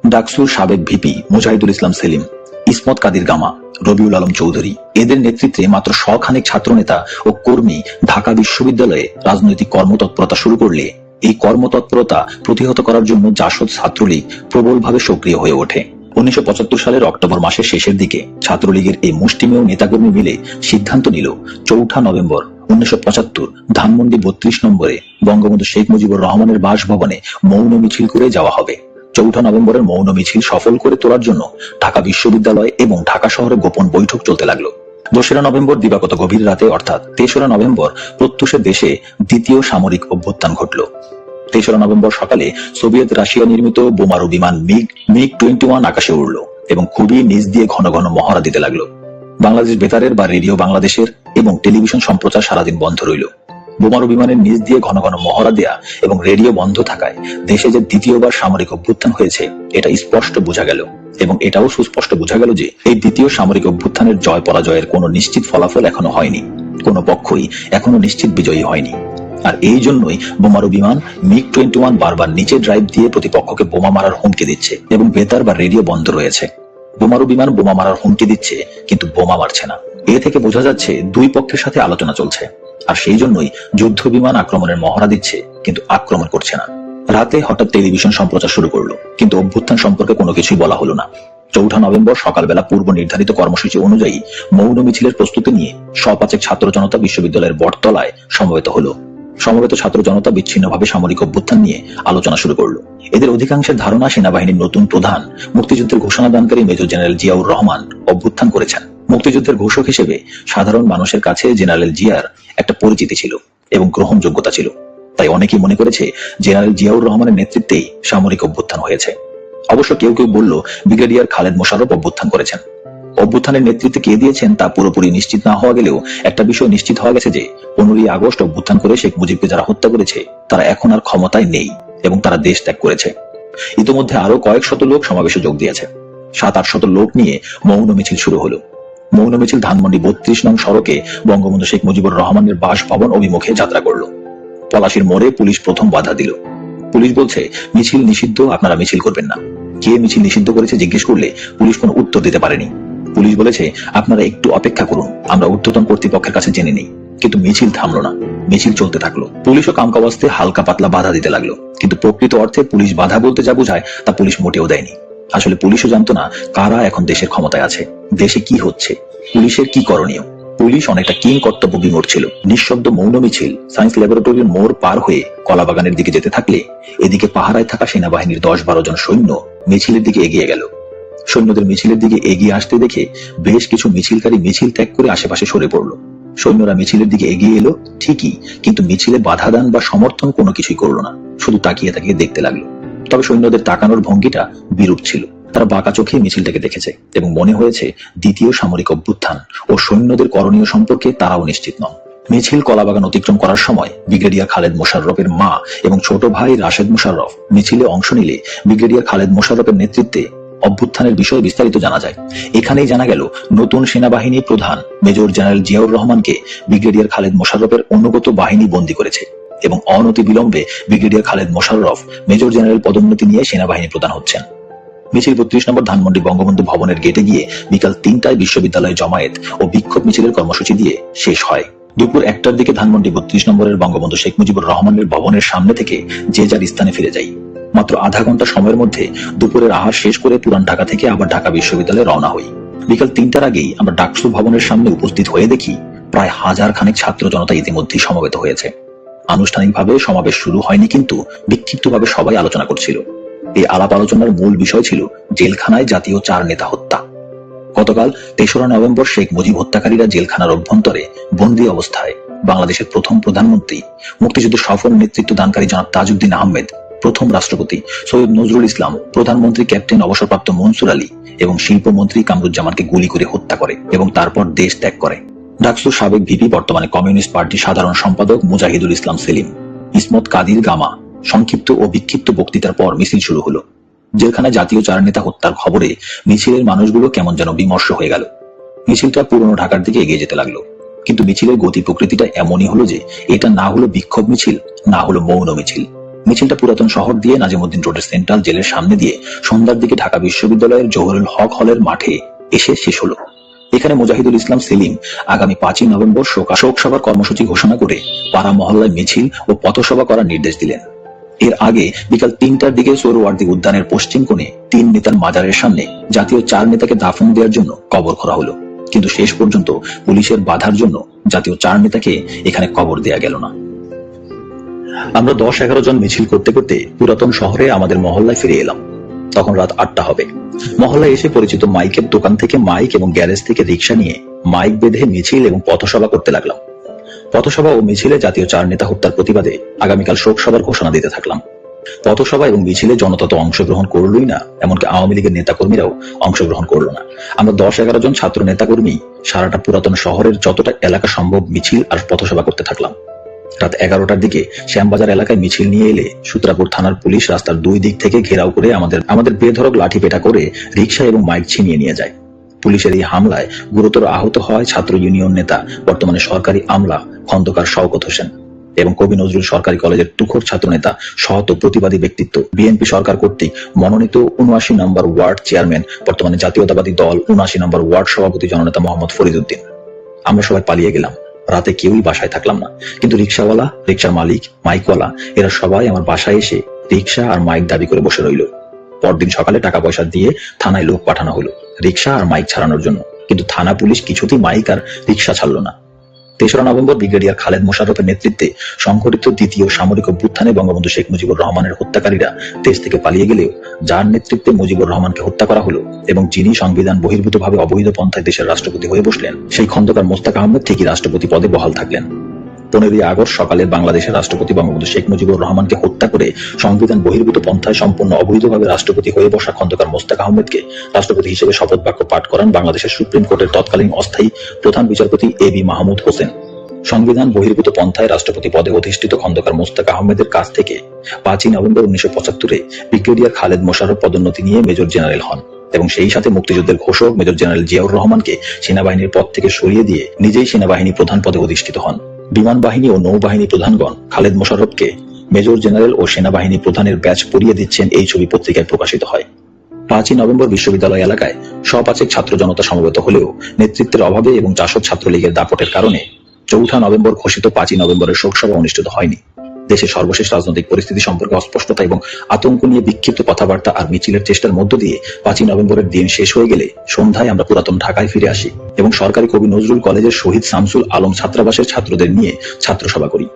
ডাকসুর সাবেক ভিপি মুজাহিদুল ইসলাম সেলিম, ইসমত কাদির গামা, রবিউল আলম চৌধুরী এদের নেতৃত্বে মাত্র 100 খানেক ছাত্রনেতা ও কর্মী ঢাকা বিশ্ববিদ্যালয়ে রাজনৈতিক কর্মতৎপরতা শুরু করলে এই কর্মতৎপরতা প্রতিহত করার জন্য জাসদ ছাত্রলীগ প্রবলভাবে সক্রিয় হয়ে ওঠে। 1975 সালের অক্টোবর মাসের শেষের দিকে ছাত্রলীগের এই মুষ্টিমেয় নেতাকর্মী মিলে সিদ্ধান্ত নিল 4 নভেম্বর 1975 ধানমন্ডি 32 নম্বরে বঙ্গবন্ধু শেখ মুজিবুর রহমানের বাসভবনে মৌন মিছিল করে যাওয়া হবে। 4 নভেম্বরের মৌন মিছিল সফল করে তোলার জন্য ঢাকা বিশ্ববিদ্যালয় এবং ঢাকা শহরে গোপন বৈঠক চলতে লাগলো। 2 নভেম্বর দিবাগত গভীর রাতে অর্থাৎ 3 নভেম্বর প্রত্যুষে দেশে দ্বিতীয় সামরিক অভ্যুত্থান ঘটল। 3 নভেম্বর সকালে সোভিয়েত রাশিয়া নির্মিত বোমারু বিমান মিগ 21 আকাশে উড়ল এবং খুবই নিচ দিয়ে ঘন ঘন মহড়া দিতে লাগলো। বাংলাদেশ বেতারের বা রেডিও বাংলাদেশের এবং টেলিভিশন সম্প্রচার সারাদিন বন্ধ রইল। বোমারু বিমানের নিচ দিয়ে ঘন ঘন মহড়া দেয়া এবং রেডিও বন্ধ থাকায় দেশে যে দ্বিতীয়বার সামরিক অভ্যুত্থান হয়েছে এটা স্পষ্ট বোঝা গেল এবং এটাও সুস্পষ্ট বোঝা গেল যে এই দ্বিতীয় সামরিক অভ্যুত্থানের জয় পরাজয়ের কোনো নিশ্চিত ফলাফল এখনো হয়নি, কোনো পক্ষই এখনো নিশ্চিত বিজয়ী হয়নি। আর এই জন্যই বোমারু বিমান মিগ 21 বারবার নিচে ড্রাইভ দিয়ে প্রতিপক্ষকে বোমা মারার হুমকি দিচ্ছে এবং বেতার বা রেডিও বন্ধ রয়েছে। বোমারু বিমান বোমা মারার হুমকি দিচ্ছে কিন্তু বোমা মারছে না। এ থেকে বোঝা যাচ্ছে দুই পক্ষের সাথে আলোচনা চলছে, আর সেই জন্যই যুদ্ধ বিমান আক্রমণের মহড়া দিচ্ছে কিন্তু আক্রমণ করছে না। রাতে হঠাৎ টেলিভিশন সম্প্রচার শুরু করলো কিন্তু অভ্যুত্থান সম্পর্কে কোনো কিছুই বলা হলো না। 4 নভেম্বর সকালবেলা পূর্ব নির্ধারিত কর্মসূচি অনুযায়ী মৌন মিছিলের প্রস্তুতি নিয়ে সপাচেক ছাত্র জনতা বিশ্ববিদ্যালয়ের বটতলায় সমবেত হলো। সমবেত ছাত্র জনতা বিচ্ছিন্নভাবে সামরিক অভ্যুত্থান নিয়ে আলোচনা শুরু করলো। এদের অধিকাংশের ধারণা সেনাবাহিনীর নতুন প্রধান মুক্তিযুদ্ধের ঘোষণা দানকারী মেজর জেনারেল জিয়াউর রহমান অভ্যুত্থান করেছেন। মুক্তিযুদ্ধের ঘোষক হিসেবে সাধারণ মানুষের কাছে জেনারেল জিয়ার একটা পরিচিতি ছিল এবং গ্রহণযোগ্যতা ছিল, তাই অনেকেই মনে করেছে জেনারেল জিয়াউর রহমানের নেতৃত্বেই সামরিক অভ্যুত্থান হয়েছে। অবশ্য কেউ কেউ বলল ব্রিগেডিয়ার খালেদ মোশাররফ অভ্যুত্থান করেছেন। অভ্যুত্থানের নেতৃত্বে কে দিয়েছেন তা পুরোপুরি নিশ্চিত না হওয়া গেলেও একটা বিষয় নিশ্চিত হওয়া গেছে যে 15 আগস্ট অভ্যুত্থান করে শেখ মুজিবকে যারা হত্যা করেছে তারা এখন আর ক্ষমতায় নেই এবং তারা দেশ ত্যাগ করেছে। ইতিমধ্যে আরো কয়েক শত লোক সমাবেশে যোগ দিয়েছে। 700-800 লোক নিয়ে মৌন মিছিল শুরু হলো। মৌন মিছিল ধানমন্ডি 32 নং সড়কে বঙ্গবন্ধু শেখ মুজিবুর রহমানের বাসভবন অভিমুখে যাত্রা করলো। পলাশীর মোড়ে পুলিশ প্রথম বাধা দিল। পুলিশ বলছে মিছিল নিষিদ্ধ, আপনারা মিছিল করবেন না। কে মিছিল নিষিদ্ধ করেছে জিজ্ঞেস করলে পুলিশ কোনো উত্তর দিতে পারেনি। পুলিশ বলেছে আপনারা একটু অপেক্ষা করুন, আমরা ঊর্ধ্বতন কর্তৃপক্ষের কাছে জেনে নেই। কিন্তু মিছিল থামলো না, মিছিল চলতে থাকলো। পুলিশও কামকাবাস্তে হালকা পাতলা বাধা দিতে লাগলো, কিন্তু প্রকৃত অর্থে পুলিশ বাধা বলতে যা বোঝায় তা পুলিশ মোটেও দেয়নি। আসলে পুলিশও জানতো না কারা এখন দেশের ক্ষমতায় আছে, দেশে কি হচ্ছে, পুলিশের কি করণীয়। পুলিশ অনেকটা কিং কর্তব্য বিমূঢ় ছিল। নিঃশব্দ মৌন মিছিল সায়েন্স ল্যাবরেটরির মোড় পার হয়ে কলাবাগানের দিকে যেতে থাকলে এদিকে পাহারায় থাকা সেনাবাহিনীর 10-12 জন সৈন্য মিছিলের দিকে এগিয়ে গেল। সৈন্যদের মিছিলের দিকে এগিয়ে আসতে দেখে বেশ কিছু মিছিলকারী মিছিল ত্যাগ করে আশেপাশে সরে পড়ল। সৈন্যরা মিছিলের দিকে এগিয়ে এলো ঠিকই, কিন্তু মিছিলে বাধা দান বা সমর্থন কোনো কিছুই করলো না, শুধু তাকিয়ে তাকিয়ে দেখতে লাগলো। তবে সৈন্যদের তাকানোর ভঙ্গিটা বিরূপ ছিল। তারা বাঁকা চোখে মিছিলটাকে দেখেছে এবং মনে হয়েছে দ্বিতীয় সামরিক অভ্যুত্থান ও সৈন্যদের করণীয় সম্পর্কে তারাও নিশ্চিত নন। মিছিল কলাবাগান অতিক্রম করার সময় ব্রিগেডিয়ার খালেদ মোশাররফের মা এবং ছোট ভাই রাশেদ মোশাররফ মিছিলে অংশ নিলে ব্রিগেডিয়ার খালেদ মোশাররফের নেতৃত্বে অভ্যুত্থানের বিষয়ে বিস্তারিত জানা যায়। এখানেই জানা গেল নতুন সেনাবাহিনী প্রধান মেজর জেনারেল জিয়াউর রহমানকে ব্রিগেডিয়ার খালেদ মোশাররফের অনুগত বাহিনী বন্দী করেছে এবং অনতি বিলম্বে brigadier Khaled Mosharraf major general পদোন্নতি নিয়ে সেনাবাহিনী প্রধান হচ্ছেন। মিছিল 32 নম্বর ধানমন্ডি বঙ্গবন্ধু ভবনের গেটে গিয়ে বিকাল 3টায় বিশ্ববিদ্যালয়ে জমায়েত ও বিক্ষোভ মিছিলের কর্মসূচি দিয়ে শেষ হয়। দুপুর 1টার দিকে ধানমন্ডি 32 নম্বরের বঙ্গবন্ধু শেখ মুজিবুর রহমানের ভবনের সামনে থেকে যে যার স্থানে ফিরে যাই। মাত্র আধা ঘন্টা সময়ের মধ্যে দুপুরের আহার শেষ করে পুরান ঢাকা থেকে আবার ঢাকা বিশ্ববিদ্যালয়ে রওনা হই। বিকাল 3টার আগেই আমরা ডাকসু ভবনের সামনে উপস্থিত হয়ে দেখি প্রায় 1000 খানেক ছাত্র জনতা ইতিমধ্যেই সমবেত হয়েছে। আনুষ্ঠানিকভাবে সমাবেশ শুরু হয়নি, কিন্তু বিক্ষিপ্তভাবে সবাই আলোচনা করছিল। এই আলাপ আলোচনার মূল বিষয় ছিল জেলখানায় জাতীয় 4 নেতা হত্যা। গতকাল 3রা নভেম্বর শেখ মুজিব হত্যাকারীরা জেলখানার অভ্যন্তরে বন্দী অবস্থায় বাংলাদেশের প্রথম প্রধানমন্ত্রী, মুক্তিযুদ্ধের সফল নেতৃত্ব দানকারী জনাব তাজউদ্দিন আহমেদ, প্রথম রাষ্ট্রপতি সৈয়দ নজরুল ইসলাম, প্রধানমন্ত্রী ক্যাপ্টেন অবসরপ্রাপ্ত মনসুর আলী এবং শিল্পমন্ত্রী কামরুজ্জামানকে গুলি করে হত্যা করে এবং তারপর দেশ ত্যাগ করে। ডাকসুর সাবেক ভিপি, বর্তমানে কমিউনিস্ট পার্টির সাধারণ সম্পাদক মুজাহিদুল ইসলাম সেলিম, ইসমত কাদির গামা সংক্ষিপ্ত ও বিক্ষিপ্ত বক্তৃতার পর মিছিল শুরু হলো। জেলখানায় জাতীয় 4 নেতা হত্যার খবরে মিছিলের মানুষগুলো কেমন যেন বিমর্ষ হয়ে গেল। মিছিলটা পুরনো ঢাকার দিকে এগিয়ে যেতে লাগলো, কিন্তু মিছিলের গতি প্রকৃতিটা এমনই হলো যে এটা না হলো বিক্ষোভ মিছিল, না হলো মৌন মিছিল। মিছিলটা পুরাতন শহর দিয়ে নাজিমউদ্দিন রোডের সেন্ট্রাল জেলের সামনে দিয়ে সন্ধ্যার দিকে ঢাকা বিশ্ববিদ্যালয়ের জহুরুল হক হলের মাঠে এসে শেষ হলো। এখানে মুজাহিদুল ইসলাম সেলিম আগামী 5ই নভেম্বর শোক সভার কর্মসূচি ঘোষণা করে পাড়া মহল্লায় মিছিল ও পথসভা করার নির্দেশ দিলেন। এর আগে বিকাল 3টার দিকে সোহরাওয়ার্দী উদ্যানের পশ্চিম কোণে 3 নেতার মাজারের সামনে জাতীয় 4 নেতাকে দাফন দেওয়ার জন্য কবর খোঁড়া হলো, কিন্তু শেষ পর্যন্ত পুলিশের বাধার জন্য জাতীয় 4 নেতাকে এখানে কবর দেয়া গেল না। আমরা 10-11 জন মিছিল করতে করতে পুরাতন শহরে আমাদের মহল্লায় ফিরে এলাম। তখন রাত 8টা হবে। মহল্লায় এসে পরিচিত মাইকের দোকান থেকে মাইক এবং গ্যারেজ থেকে রিক্সা নিয়ে মাইক বেঁধে মিছিল এবং পথসভা করতে লাগলাম। পথসভা ও মিছিলে জাতীয় 4 নেতা হত্যার প্রতিবাদে আগামীকাল শোক সভার ঘোষণা দিতে থাকলাম। পথসভা এবং মিছিলে জনতা তো অংশগ্রহণ করলই না, এমনকি আওয়ামী লীগের নেতাকর্মীরাও অংশগ্রহণ করলো না। আমরা 10-11 জন ছাত্র নেতাকর্মী সারাটা পুরাতন শহরের যতটা এলাকা সম্ভব মিছিল আর পথসভা করতে থাকলাম। রাত 11টার দিকে শ্যামবাজার এলাকায় মিছিল নিয়ে এলে সূত্রাপুর থানার পুলিশ রাস্তার 2 দিক থেকে ঘেরাও করে আমাদের বেধড়ক লাঠি পেটা করে রিক্সা এবং মাইক ছিনিয়ে নিয়ে যায়। পুলিশের এই হামলায় গুরুতর আহত হয় ছাত্র ইউনিয়ন নেতা, বর্তমানে সরকারি আমলা খন্দকার শওকত হোসেন এবং কবি নজরুল সরকারি কলেজের তুখোর ছাত্র নেতা, সহত প্রতিবাদী ব্যক্তিত্ব, বিএনপি সরকার কর্তৃক মনোনীত 79 নম্বর ওয়ার্ড চেয়ারম্যান, বর্তমানে জাতীয়তাবাদী দল 79 নম্বর ওয়ার্ড সভাপতি জননেতা মোহাম্মদ ফরিদ উদ্দিন। আমরা সবাই পালিয়ে গেলাম। রাতে কেউই বাসায় থাকলাম না, কিন্তু রিক্সাওয়ালা, রিক্সার মালিক, মাইকওয়ালা এরা সবাই আমার বাসায় এসে রিক্সা আর মাইক দাবি করে বসে রইল। পরদিন সকালে টাকা পয়সা দিয়ে থানায় লোক পাঠানো হলো রিক্সা আর মাইক ছাড়ানোর জন্য, কিন্তু থানা পুলিশ কিছুতেই মাইক আর রিক্সা ছাড়লো না। 3রা নভেম্বর ব্রিগেডিয়ার খালেদ মোশাররফের নেতৃত্বে সংঘটিত দ্বিতীয় সামরিক অভ্যুত্থানে বঙ্গবন্ধু শেখ মুজিবুর রহমানের হত্যাকারীরা দেশ থেকে পালিয়ে গেলেও যার নেতৃত্বে মুজিবুর রহমানকে হত্যা করা হলো এবং যিনি সংবিধান বহির্ভূতভাবে অবৈধ পন্থায় দেশের রাষ্ট্রপতি হয়ে বসলেন, সেই খন্দকার মোস্তাক আহমেদ ঠিকই রাষ্ট্রপতি পদে বহাল থাকলেন। 15ই আগস্ট সকালে বাংলাদেশের রাষ্ট্রপতি বঙ্গবন্ধু শেখ মুজিবুর রহমানকে হত্যা করে সংবিধান বহির্ভূত পন্থায় সম্পূর্ণ অবৈধভাবে রাষ্ট্রপতি হয়ে বসা খন্দকার মোস্তাক আহমেদকে রাষ্ট্রপতি হিসেবে শপথ বাক্য পাঠ করান বাংলাদেশের সুপ্রিম কোর্টের তৎকালীন অস্থায়ী প্রধান বিচারপতি এবি মাহমুদ হোসেন। সংবিধান বহির্ভূত পন্থায় রাষ্ট্রপতি পদে অধিষ্ঠিত খন্দকার মোস্তাক আহমেদের কাছ থেকে 5ই নভেম্বর 1975-এ ব্রিগেডিয়ার খালেদ মোশাররফ পদোন্নতি নিয়ে মেজর জেনারেল হন এবং সেই সাথে মুক্তিযুদ্ধের ঘোষক মেজর জেনারেল জিয়াউর রহমানকে সেনাবাহিনীর পদ থেকে সরিয়ে দিয়ে নিজেই সেনাবাহিনী প্রধান পদে অধিষ্ঠিত হন। বিমান বাহিনী ও নৌবাহিনী প্রধানগণ খালেদ মোশাররফকে মেজর জেনারেল ও সেনাবাহিনী প্রধানের ব্যাচ পরিয়ে দিচ্ছেন, এই ছবি পত্রিকায় প্রকাশিত হয়। 5ই নভেম্বর বিশ্ববিদ্যালয় এলাকায় সপাচেক ছাত্র জনতা সমবেত হলেও নেতৃত্বের অভাবে এবং জাসদ ছাত্রলীগের দাপটের কারণে 4 নভেম্বর ঘোষিত 5ই নভেম্বরের শোকসভা অনুষ্ঠিত হয়নি। দেশের সর্বশেষ রাজনৈতিক পরিস্থিতি সম্পর্কে অস্পষ্টতা এবং আতঙ্ক নিয়ে বিক্ষিপ্ত কথাবার্তা আর মিছিলের চেষ্টার মধ্য দিয়ে 5ই নভেম্বরের দিন শেষ হয়ে গেলে সন্ধ্যায় আমরা পুরাতন ঢাকায় ফিরে আসি এবং সরকারি কবি নজরুল কলেজের শহীদ শামসুল আলম ছাত্রাবাসের ছাত্রদের নিয়ে ছাত্রসভা করি।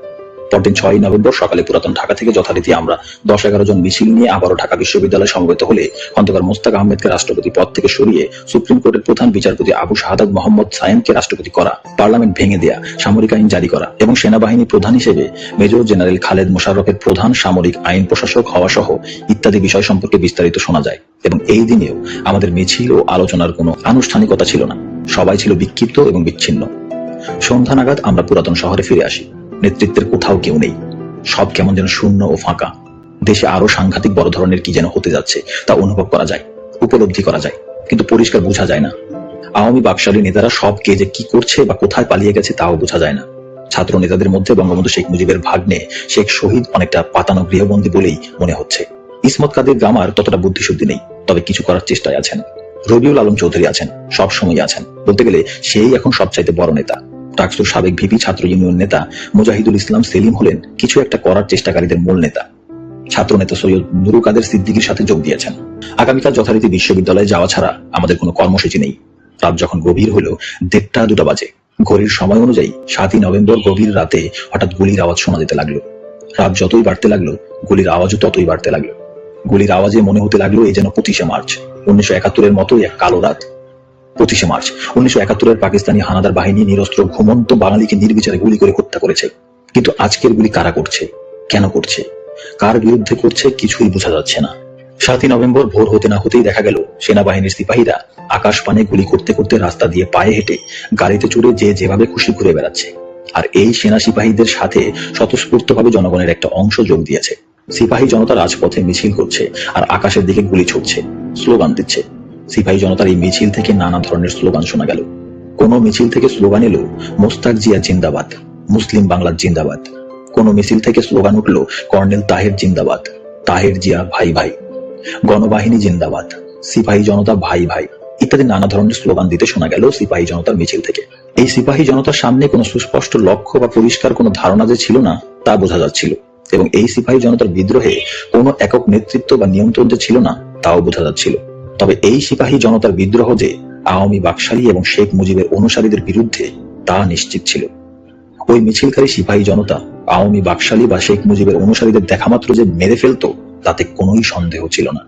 পরদিন 6 নভেম্বর সকালে পুরাতন ঢাকা থেকে যথারীতি আমরা 10-11 জন মিছিল নিয়ে আবারও ঢাকা বিশ্ববিদ্যালয়ে সমবেত হলে খন্দকার মোস্তাক আহমেদকে রাষ্ট্রপতি পদ থেকে সরিয়ে সুপ্রিম কোর্টের প্রধান বিচারপতি আবু শাহাদাত মোহাম্মদ সায়েমকে রাষ্ট্রপতি করা, পার্লামেন্ট ভেঙে দেয়া, সামরিক আইন জারি করা এবং সেনাবাহিনী প্রধান হিসেবে মেজর জেনারেল খালেদ মোশাররফের প্রধান সামরিক আইন প্রশাসক হওয়া সহ ইত্যাদি বিষয় সম্পর্কে বিস্তারিত শোনা যায়। এবং এই দিনেও আমাদের মিছিল ও আলোচনার কোনো আনুষ্ঠানিকতা ছিল না, সবাই ছিল বিক্ষিপ্ত এবং বিচ্ছিন্ন। সন্ধ্যা নাগাদ আমরা পুরাতন শহরে ফিরে আসি। নেতৃত্বের কোথাও কেউ নেই, সব কেমন যেন শূন্য ও ফাঁকা। দেশে আরো সাংঘাতিক বড় ধরনের কি যেন হতে যাচ্ছে তা অনুভব করা যায়, উপলব্ধি করা যায়, কিন্তু পরিষ্কার বোঝা যায় না। আওয়ামী বাকশালী নেতারা সব কে যে কি করছে বা কোথায় পালিয়ে গেছে তাও বোঝা যায় না। ছাত্র নেতাদের মধ্যে বঙ্গবন্ধু শেখ মুজিবের ভাগ্নে শেখ শহীদ অনেকটা পাতানো গৃহবন্দী বলেই মনে হচ্ছে। ইসমত কাদের গামার ততটা বুদ্ধিশুদ্ধি নেই, তবে কিছু করার চেষ্টায় আছেন। রবিউল আলম চৌধুরী আছেন, সব সময় আছেন, বলতে গেলে সেই এখন সবচাইতে বড় নেতা। টাকসুর সাবেক ভিপি ছাত্র ইউনিয়ন নেতা মুজাহিদুল ইসলাম সেলিম হলেন কিছু একটা করার চেষ্টাকারীদের মূল নেতা। ছাত্র নেতা সৈয়দ নুরুল কাদের সিদ্দিকীর সাথে যোগ দিয়েছেন। আগামীকাল যথারীতি বিশ্ববিদ্যালয়ে যাওয়া ছাড়া আমাদের কোনো কর্মসূচি নেই। রাত যখন গভীর হলো 1:30-2টা বাজে, ঘড়ির সময় অনুযায়ী 7 নভেম্বর গভীর রাতে হঠাৎ গুলির আওয়াজ শোনা যেতে লাগলো। রাত যতই বাড়তে লাগলো, গুলির আওয়াজও ততই বাড়তে লাগলো। গুলির আওয়াজে মনে হতে লাগলো এই যেন 25শে মার্চ, 1971-এর মতোই এক কালো রাত। 25শে মার্চ 1971-এর পাকিস্তানি হানাদার বাহিনী নিরস্ত্র ঘুমন্ত বাঙালিকে নির্বিচারে গুলি করে হত্যা করেছে। কিন্তু আজকের গুলি কারা করছে, কেন করছে, কার বিরুদ্ধে করছে কিছুই বোঝা যাচ্ছে না। 7 নভেম্বর ভোর হতে না হতেই দেখা গেল সেনাবাহিনীর সিপাহীরা আকাশ পানে গুলি করতে করতে রাস্তা দিয়ে পায়ে হেঁটে গাড়িতে চড়ে যে যেভাবে খুশি ঘুরে বেড়াচ্ছে। আর এই সেনা সিপাহীদের সাথে স্বতঃস্ফূর্তভাবে জনগণের একটা অংশ যোগ দিয়েছে। সিপাহী জনতা রাজপথে মিছিল করছে আর আকাশের দিকে গুলি ছুটছে, স্লোগান দিচ্ছে। সিপাহী জনতার এই মিছিল থেকে নানা ধরনের স্লোগান শোনা গেল। কোন মিছিল থেকে স্লোগান এলো মোস্তাক জিয়া জিন্দাবাদ, মুসলিম বাংলার জিন্দাবাদ। কোন মিছিল থেকে স্লোগান উঠলো কর্নেল তাহের জিন্দাবাদ, তাহের জিয়া ভাই ভাই, গণবাহিনী জিন্দাবাদ, সিপাহী জনতা ভাই ভাই ইত্যাদি নানা ধরনের স্লোগান দিতে শোনা গেল সিপাহী জনতার মিছিল থেকে। এই সিপাহী জনতার সামনে কোনো সুস্পষ্ট লক্ষ্য বা পরিষ্কার কোনো ধারণা যে ছিল না তা বোঝা যাচ্ছিল, এবং এই সিপাহী জনতার বিদ্রোহে কোনো একক নেতৃত্ব বা নিয়ন্ত্রণ যে ছিল না তাও বোঝা যাচ্ছিল। তবে এই সিপাহী জনতার বিদ্রোহ যে আওয়ামী বাকশালী এবং শেখ মুজিবের অনুসারীদের বিরুদ্ধে তা নিশ্চিত ছিল। ওই মিছিলকারী সিপাহী জনতা আওয়ামী বাকশালী বা শেখ মুজিবের অনুসারীদের দেখামাত্র যে মেরে ফেলতো তাতে কোনোই সন্দেহ ছিল না।